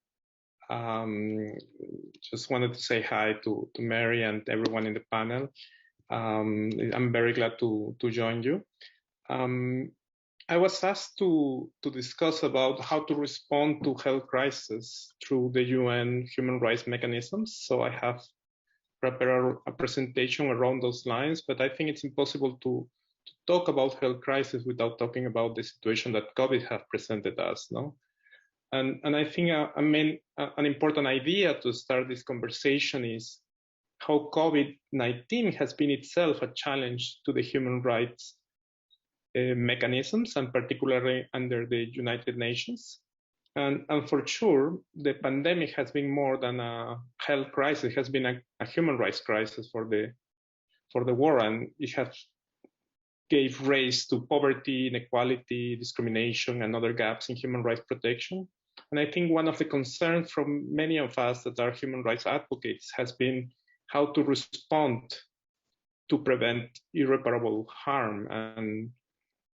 Just wanted to say hi to Mary and everyone in the panel. I'm very glad to join you. I was asked to discuss about how to respond to health crisis through the UN human rights mechanisms. So I have prepared a presentation around those lines, but I think it's impossible to talk about health crisis without talking about the situation that COVID has presented us, no? And I think an important idea to start this conversation is how COVID-19 has been itself a challenge to the human rights mechanisms, and particularly under the United Nations. And for sure, the pandemic has been more than a health crisis. It has been a human rights crisis for the world, and it has gave rise to poverty, inequality, discrimination, and other gaps in human rights protection. And I think one of the concerns from many of us that are human rights advocates has been how to respond to prevent irreparable harm.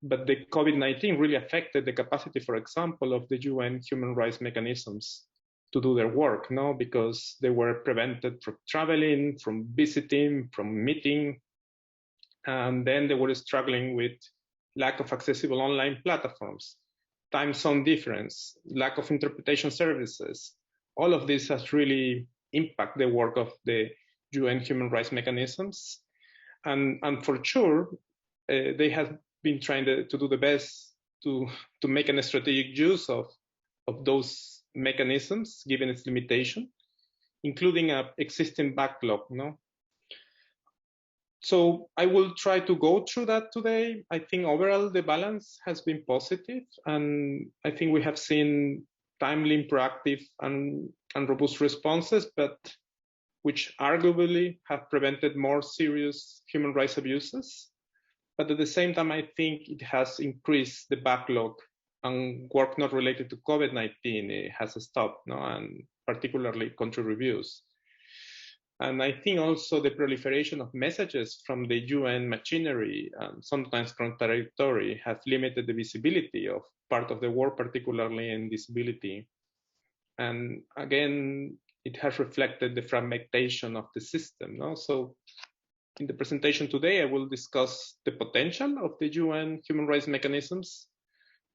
But the COVID-19 really affected the capacity, for example, of the UN human rights mechanisms to do their work, no? Because they were prevented from traveling, from visiting, from meeting. And then they were struggling with lack of accessible online platforms, time zone difference, lack of interpretation services. All of this has really impacted the work of the UN human rights mechanisms. And for sure, they have been trying to do the best to make a strategic use of those mechanisms, given its limitation, including an existing backlog, no? So I will try to go through that today. I think overall the balance has been positive, and I think we have seen timely, proactive, and robust responses, but which arguably have prevented more serious human rights abuses. But at the same time, I think it has increased the backlog, and work not related to COVID-19 has stopped, no? And particularly country reviews. And I think also the proliferation of messages from the UN machinery, sometimes contradictory, have limited the visibility of part of the work, particularly in disability. And again, it has reflected the fragmentation of the system, no? So in the presentation today, I will discuss the potential of the UN human rights mechanisms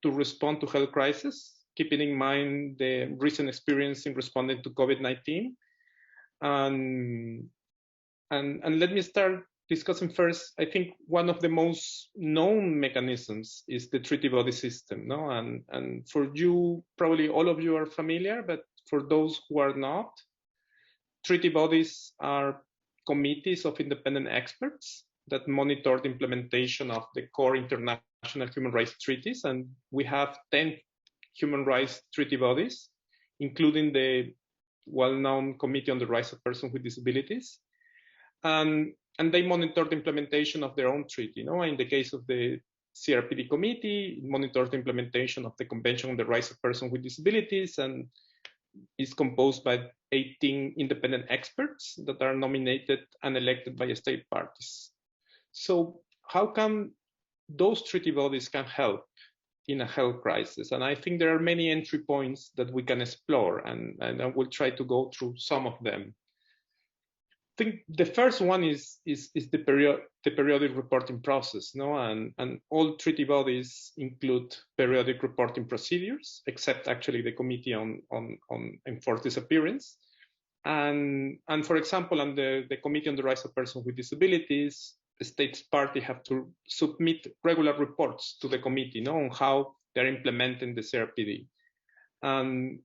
to respond to health crisis, keeping in mind the recent experience in responding to COVID-19. And let me start discussing first, I think one of the most known mechanisms is the treaty body system, no? And for you, probably all of you are familiar, but for those who are not, treaty bodies are committees of independent experts that monitor the implementation of the core international human rights treaties. And we have 10 human rights treaty bodies, including the well-known Committee on the Rights of Persons with Disabilities. And they monitor the implementation of their own treaty. In the case of the CRPD committee. It monitors the implementation of the Convention on the Rights of Persons with Disabilities and is composed by 18 independent experts that are nominated and elected by state parties. So how come those treaty bodies can help in a health crisis? And I think there are many entry points that we can explore, and I will try to go through some of them. I think the first one is the periodic reporting process, no? And all treaty bodies include periodic reporting procedures, except actually the Committee on Enforced Disappearance. And for example, under the Committee on the Rights of Persons with Disabilities, the states party have to submit regular reports to the committee, on how they're implementing the CRPD. And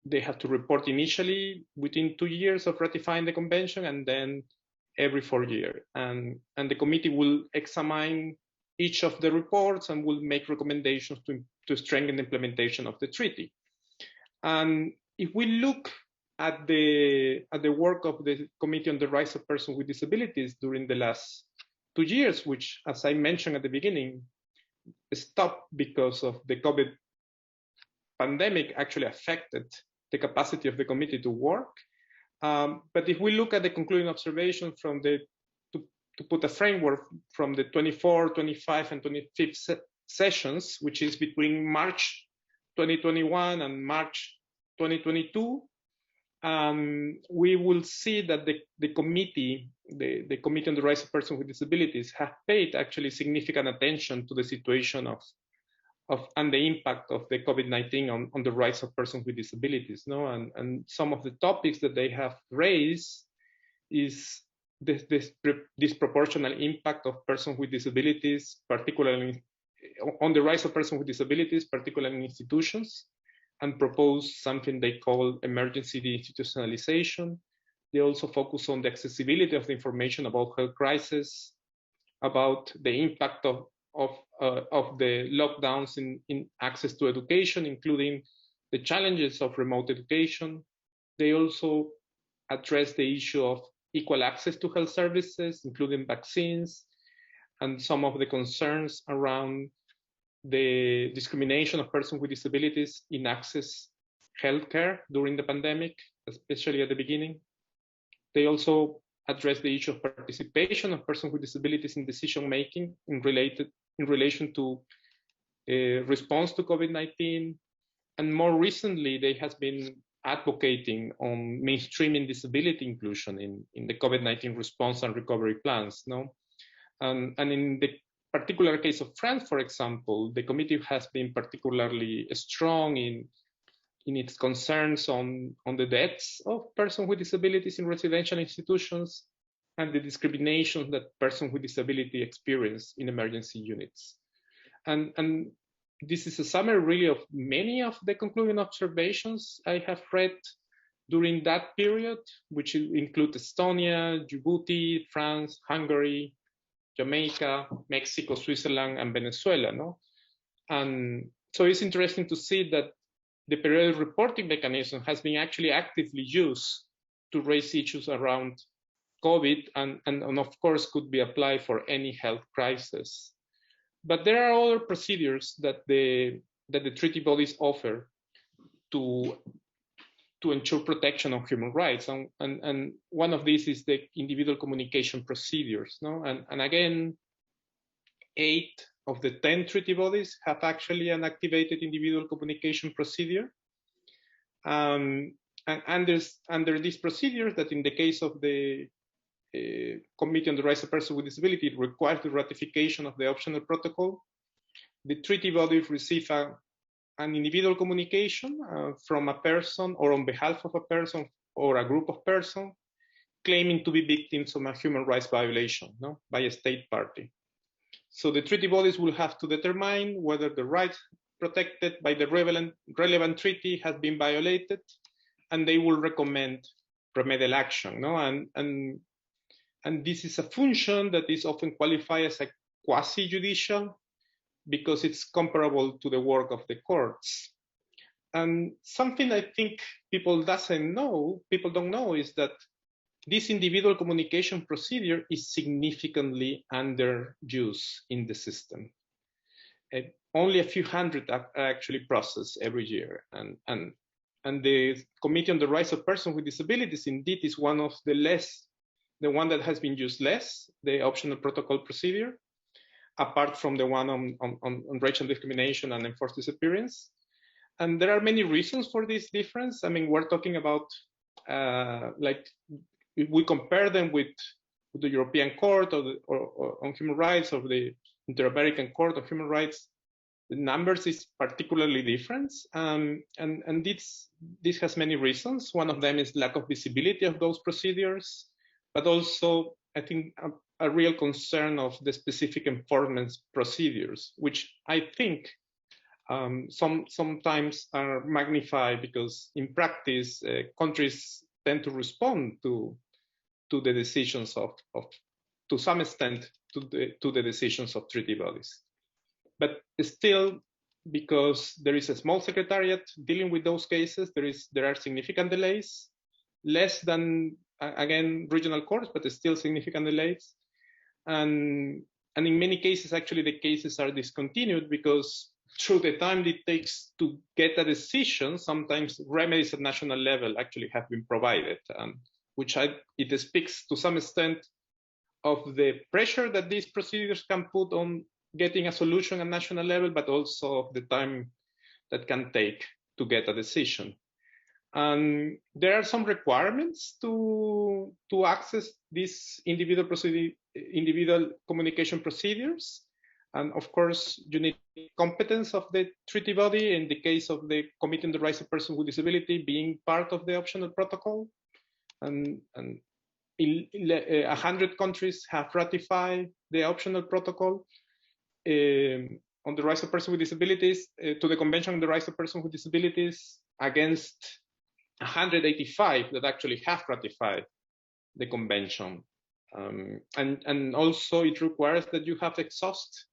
they have to report initially within 2 years of ratifying the convention, and then every 4 years. And the committee will examine each of the reports and will make recommendations to strengthen the implementation of the treaty. And if we look at the work of the Committee on the Rights of Persons with Disabilities during the last 2 years, which, as I mentioned at the beginning, stopped because of the COVID pandemic, actually affected the capacity of the committee to work. But if we look at the concluding observation from to put a framework from the 24, 25, and 25th sessions, which is between March 2021 and March 2022, we will see that the committee, the Committee on the Rights of Persons with Disabilities, have paid actually significant attention to the situation and the impact of the COVID-19 on the rights of persons with disabilities. And some of the topics that they have raised is this disproportional impact of persons with disabilities, particularly on the rights of persons with disabilities, particularly in institutions, and propose something they call emergency deinstitutionalization. They also focus on the accessibility of the information about health crisis, about the impact of the lockdowns in access to education, including the challenges of remote education. They also address the issue of equal access to health services, including vaccines, and some of the concerns around the discrimination of persons with disabilities in access healthcare during the pandemic, especially at the beginning. They also address the issue of participation of persons with disabilities in decision-making in relation to response to COVID-19. And more recently, they have been advocating on mainstreaming disability inclusion in the COVID-19 response and recovery plans. And in the particular case of France, for example, the committee has been particularly strong in its concerns on the deaths of persons with disabilities in residential institutions and the discrimination that persons with disability experience in emergency units. And this is a summary really of many of the concluding observations I have read during that period, which include Estonia, Djibouti, France, Hungary, Jamaica, Mexico, Switzerland, and Venezuela. And so it's interesting to see that the periodic reporting mechanism has been actually actively used to raise issues around COVID and of course could be applied for any health crisis. But there are other procedures that the treaty bodies offer to ensure protection of human rights. And one of these is the individual communication procedures. And again, 8 of the 10 treaty bodies have actually an activated individual communication procedure. And under these procedures, that in the case of the Committee on the Rights of Persons with Disability, it requires the ratification of the optional protocol. The treaty bodies receive an individual communication from a person or on behalf of a person or a group of persons claiming to be victims of a human rights violation by a state party. So the treaty bodies will have to determine whether the rights protected by the relevant treaty has been violated, and they will recommend remedial action. And this is a function that is often qualified as a quasi-judicial because it's comparable to the work of the courts. And something I think people don't know is that this individual communication procedure is significantly underused in the system. only a few hundred are actually processed every year. And the Committee on the Rights of Persons with Disabilities indeed is one of the one that has been used less, the optional protocol procedure, apart from the one on racial discrimination and enforced disappearance. And there are many reasons for this difference. I mean, we're talking about, like, if we compare them with the European Court on Human Rights or the Inter-American Court of Human Rights, the numbers is particularly different. And this has many reasons. One of them is lack of visibility of those procedures, but also, I think, a real concern of the specific enforcement procedures, which I think sometimes are magnified because in practice, countries tend to respond to the decisions to some extent, to the decisions of treaty bodies. But still, because there is a small secretariat dealing with those cases, there are significant delays, less than, again, regional courts, but still significant delays. And in many cases, actually, the cases are discontinued because through the time it takes to get a decision, sometimes remedies at national level actually have been provided, which it speaks to some extent of the pressure that these procedures can put on getting a solution at national level, but also of the time that can take to get a decision. And there are some requirements to access these individual communication procedures. And of course, you need competence of the treaty body. In the case of the Committee on the Rights of Persons with Disability being part of the optional protocol, and 100 countries have ratified the optional protocol on the rights of persons with disabilities, to the Convention on the Rights of Persons with Disabilities, against 185 that actually have ratified the convention. And also it requires that you have exhaust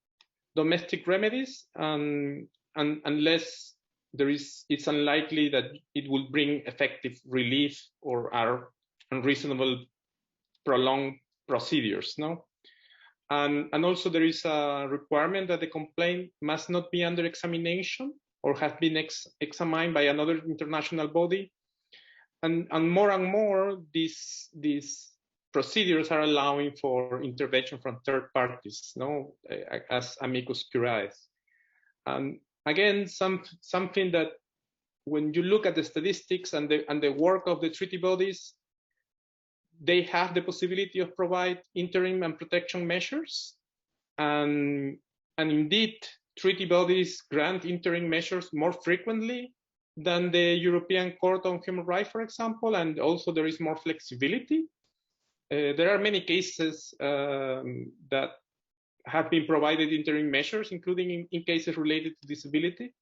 domestic remedies, and unless it's unlikely that it will bring effective relief or are unreasonable prolonged procedures, no? And also there is a requirement that the complaint must not be under examination or have been examined by another international body. And more, these procedures are allowing for intervention from third parties, no, as amicus curiae. And again, something that when you look at the statistics and the work of the treaty bodies, they have the possibility of provide interim and protection measures. And indeed, treaty bodies grant interim measures more frequently than the European Court on Human Rights, for example, and also there is more flexibility. There are many cases that have been provided interim measures, including in cases related to disability.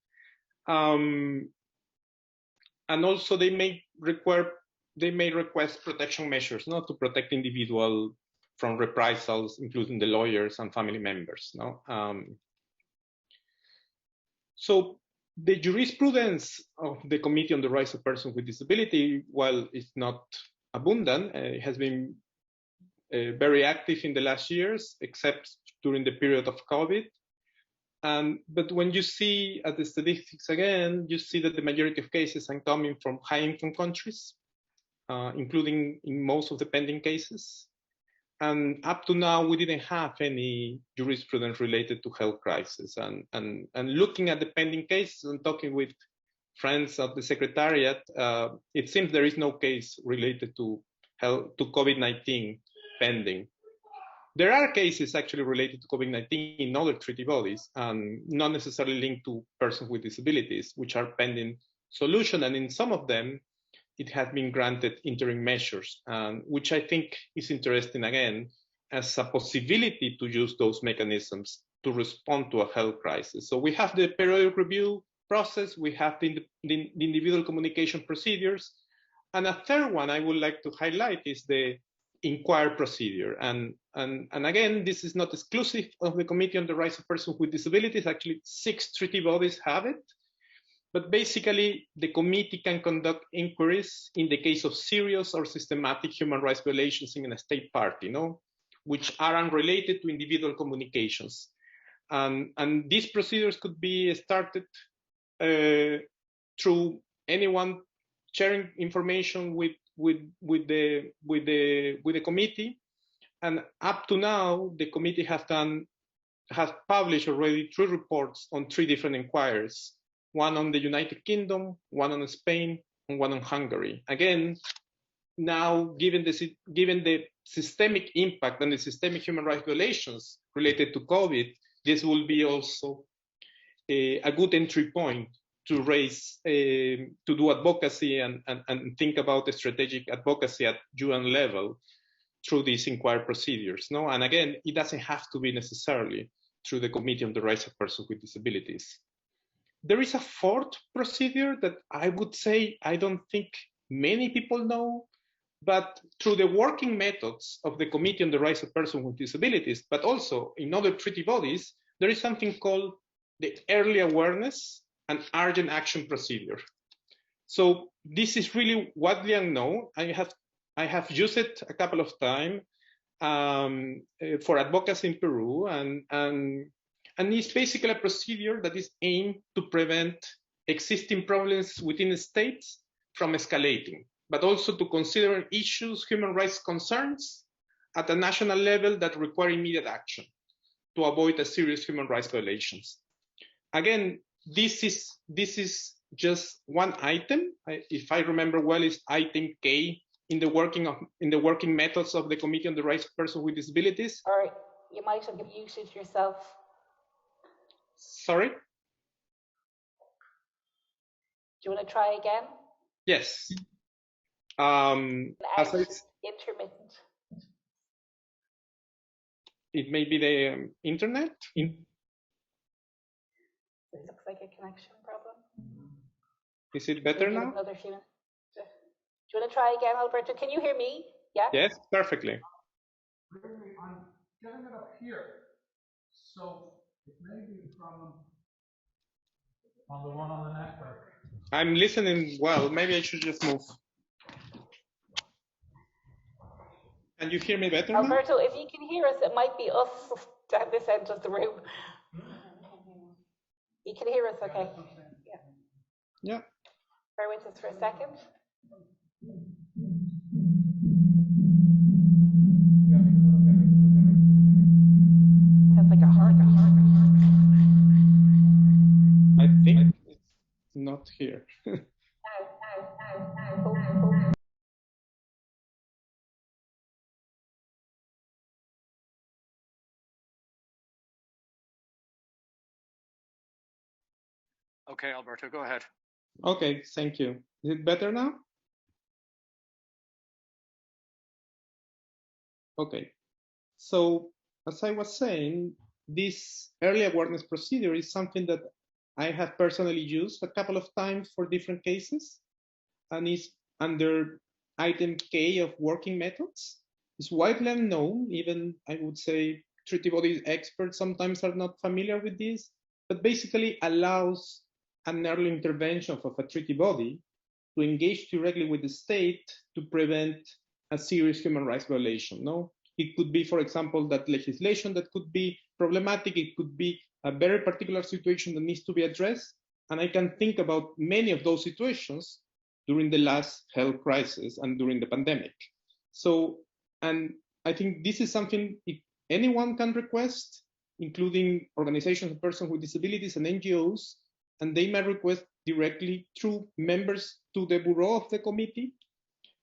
And also they may request protection measures, not to protect individuals from reprisals, including the lawyers and family members. No? So the jurisprudence of the Committee on the Rights of Persons with Disability, while it's not abundant, it has been very active in the last years, except during the period of COVID. But when you see at the statistics again, you see that the majority of cases are coming from high-income countries, including in most of the pending cases. And up to now, we didn't have any jurisprudence related to health crisis. And looking at the pending cases and talking with friends of the Secretariat, it seems there is no case related to COVID-19 pending. There are cases actually related to COVID-19 in other treaty bodies, not necessarily linked to persons with disabilities, which are pending solution. And in some of them, it has been granted interim measures, which I think is interesting again as a possibility to use those mechanisms to respond to a health crisis. So we have the periodic review process, we have the individual communication procedures, and a third one I would like to highlight is the inquiry procedure. And again, this is not exclusive of the Committee on the Rights of Persons with Disabilities. Actually, 6 treaty bodies have it. But basically, the committee can conduct inquiries in the case of serious or systematic human rights violations in a state party, which are unrelated to individual communications. And these procedures could be started through anyone sharing information with the committee. And up to now, the committee has published already 3 reports on 3 different inquiries: one on the United Kingdom, one on Spain, and one on Hungary. Again, now, given the systemic impact and the systemic human rights violations related to COVID, this will be also a good entry point to raise, to do advocacy and think about the strategic advocacy at UN level through these inquiry procedures. No, and again, it doesn't have to be necessarily through the Committee on the Rights of Persons with Disabilities. There is a 4th procedure that I would say I don't think many people know, but through the working methods of the Committee on the Rights of Persons with Disabilities, but also in other treaty bodies, there is something called the Early Awareness and Urgent Action Procedure. So this is really widely unknown. I have used it a couple of times for advocacy in Peru, and it's basically a procedure that is aimed to prevent existing problems within the states from escalating, but also to consider issues, human rights concerns at a national level that require immediate action to avoid a serious human rights violations. Again, this is just one item. If I remember well, it's item K in the working methods of the Committee on the Rights of Persons with Disabilities. Or you might have muted yourself. Sorry? Do you want to try again? Yes. Intermittent. It may be the internet. It looks like a connection problem. Is it better now? Another few minutes. Do you want to try again, Alberto? Can you hear me? Yeah? Yes, perfectly. I'm getting it up here, so it may be a problem on the one on the network. I'm listening well. Maybe I should just move. Can you hear me better now? Alberto, if you can hear us, it might be us down this end of the room. You can hear us, okay? Yeah. Yeah. Bear with us for a second. Sounds like a heart. I think it's not here. Okay, Alberto, go ahead. Okay, thank you. Is it better now? Okay. So as I was saying, this early awareness procedure is something that I have personally used a couple of times for different cases, and is under item K of working methods. It's widely unknown, even I would say treaty body experts sometimes are not familiar with this, but basically allows an early intervention of a treaty body to engage directly with the state to prevent a serious human rights violation. No, it could be, for example, that legislation that could be problematic. It could be a very particular situation that needs to be addressed. And I can think about many of those situations during the last health crisis and during the pandemic. So, and I think this is something anyone can request, including organizations of persons with disabilities and NGOs, and they may request directly through members to the bureau of the committee.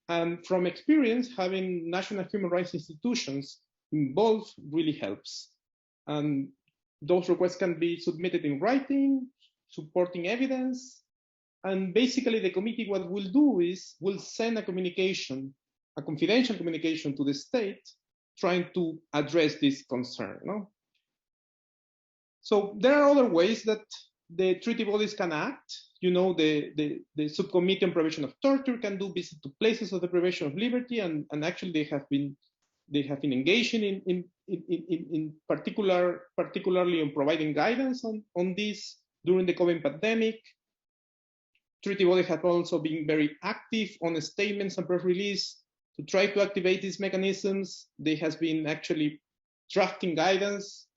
And from experience, having national human rights institutions involved really helps. And those requests can be submitted in writing, supporting evidence. And basically the committee, what we'll do is we'll send a communication, a confidential communication to the state, trying to address this concern. No? So there are other ways that the treaty bodies can act. You know, the subcommittee on prevention of torture can do visit to places of the privation of liberty, and actually they have been engaging in particularly in providing guidance on this during the COVID pandemic. Treaty bodies have also been very active on statements and press release to try to activate these mechanisms. They have been actually drafting guidance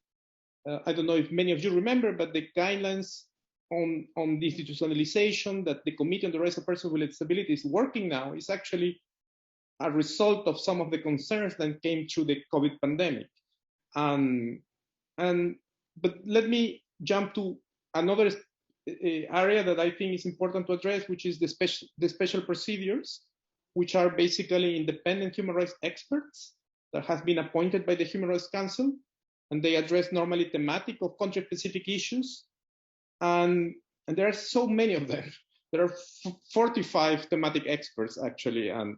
I don't know if many of you remember, but the guidelines on the institutionalization that the Committee on the Rights of Persons with Disabilities is working now is actually a result of some of the concerns that came through the COVID pandemic. But let me jump to another area that I think is important to address, which is the special procedures, which are basically independent human rights experts that have been appointed by the Human Rights Council, and they address normally thematic or country-specific issues. And there are so many of them. There are 45 thematic experts actually, and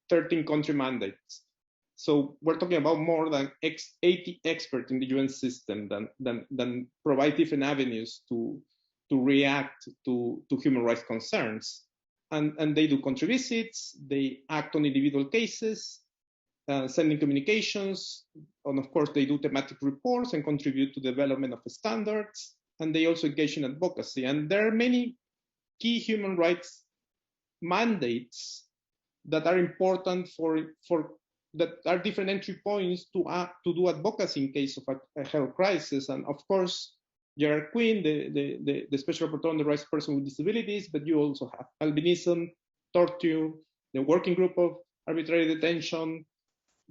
13 country mandates. So we're talking about more than 80 experts in the UN system that provide different avenues to react to human rights concerns. And they do country visits, they act on individual cases, sending communications, and of course they do thematic reports and contribute to the development of standards, and they also engage in advocacy. And there are many key human rights mandates that are important that are different entry points to do advocacy in case of a health crisis. And of course, Gerard Quinn, the Special Rapporteur on the Rights of Persons with Disabilities, but you also have albinism, torture, the Working Group of Arbitrary Detention,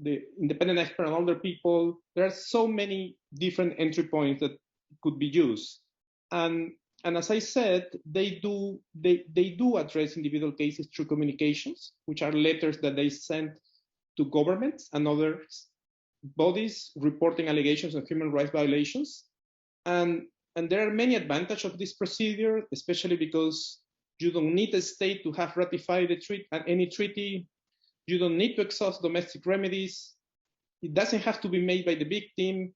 the Independent Expert on Older People. There are so many different entry points that could be used. And as I said, they do address individual cases through communications, which are letters that they send to governments and other bodies reporting allegations of human rights violations. And there are many advantages of this procedure, especially because you don't need a state to have ratified any treaty. You don't need to exhaust domestic remedies. It doesn't have to be made by the victim.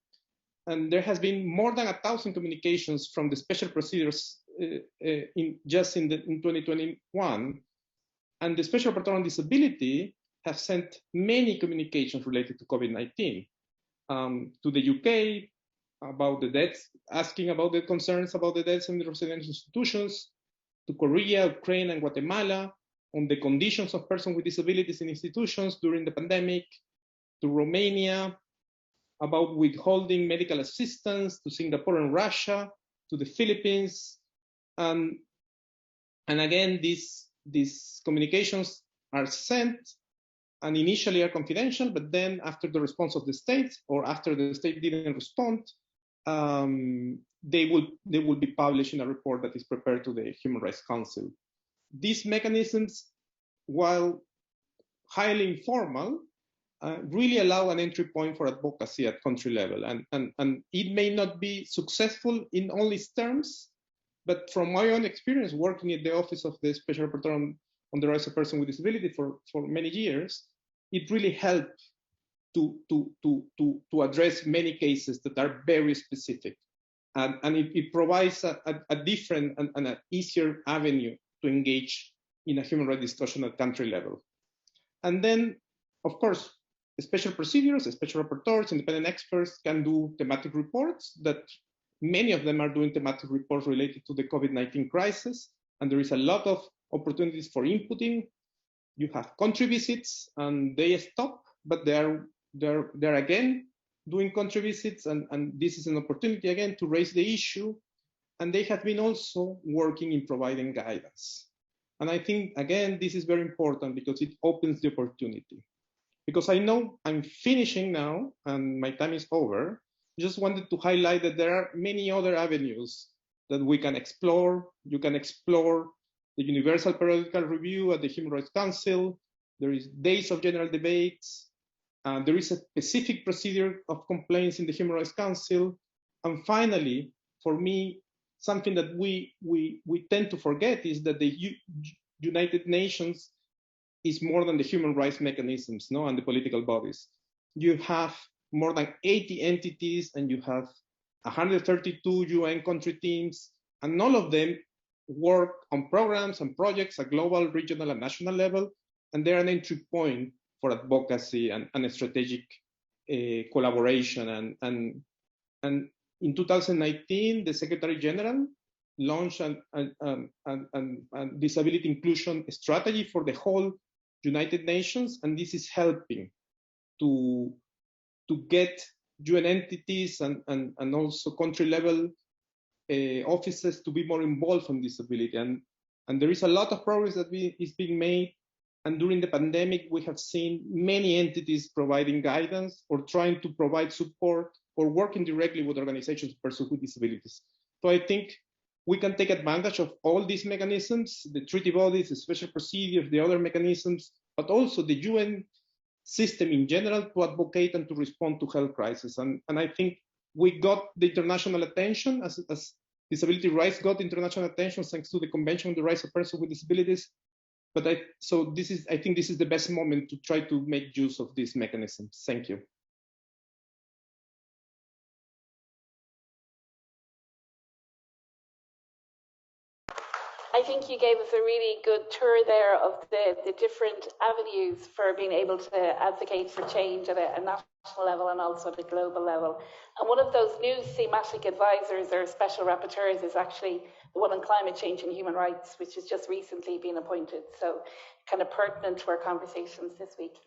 And there has been more than 1,000 communications from the special procedures in 2021. And the Special Rapporteur on Disability have sent many communications related to COVID-19 to the UK about the deaths, asking about the concerns about the deaths in the residential institutions, to Korea, Ukraine, and Guatemala on the conditions of persons with disabilities in institutions during the pandemic, to Romania about withholding medical assistance, to Singapore and Russia, to the Philippines. And again, these communications are sent and initially are confidential, but then after the response of the state, or after the state didn't respond, they will be published in a report that is prepared to the Human Rights Council. These mechanisms, while highly informal, really allow an entry point for advocacy at country level. And it may not be successful in all its terms, but from my own experience working at the Office of the Special Rapporteur on the Rights of Persons with Disability for many years, it really helped to address many cases that are very specific. And it provides a different and an easier avenue to engage in a human rights discussion at country level. And then, of course, special procedures, special rapporteurs, independent experts can do thematic reports. That many of them are doing thematic reports related to the COVID-19 crisis, and there is a lot of opportunities for inputting. You have country visits, and they stop, but they're again doing country visits, and this is an opportunity again to raise the issue. And they have been also working in providing guidance. And I think, again, this is very important because it opens the opportunity. Because I know I'm finishing now and my time is over. Just wanted to highlight that there are many other avenues that we can explore. You can explore the Universal Periodical Review at the Human Rights Council. There is days of general debates. There is a specific procedure of complaints in the Human Rights Council. And finally, for me, something that we tend to forget is that the United Nations is more than the human rights mechanisms, no, and the political bodies. You have more than 80 entities, and you have 132 UN country teams, and all of them work on programs and projects at global, regional, and national level, and they're an entry point for advocacy and strategic collaboration. And in 2019, the Secretary General launched a disability inclusion strategy for the whole United Nations, and this is helping to get UN entities and also country level offices to be more involved on disability. And there is a lot of progress that is being made. And during the pandemic, we have seen many entities providing guidance or trying to provide support or working directly with organizations to pursue with disabilities. So I think we can take advantage of all these mechanisms, the treaty bodies, the special procedures, the other mechanisms, but also the UN system in general to advocate and to respond to health crises. And I think we got the international attention as disability rights got international attention thanks to the Convention on the Rights of Persons with Disabilities. But I think this is the best moment to try to make use of these mechanisms. Thank you. I think you gave us a really good tour there of the different avenues for being able to advocate for change at a national level and also at a global level. And one of those new thematic advisors or special rapporteurs is actually the one on climate change and human rights, which has just recently been appointed. So kind of pertinent to our conversations this week.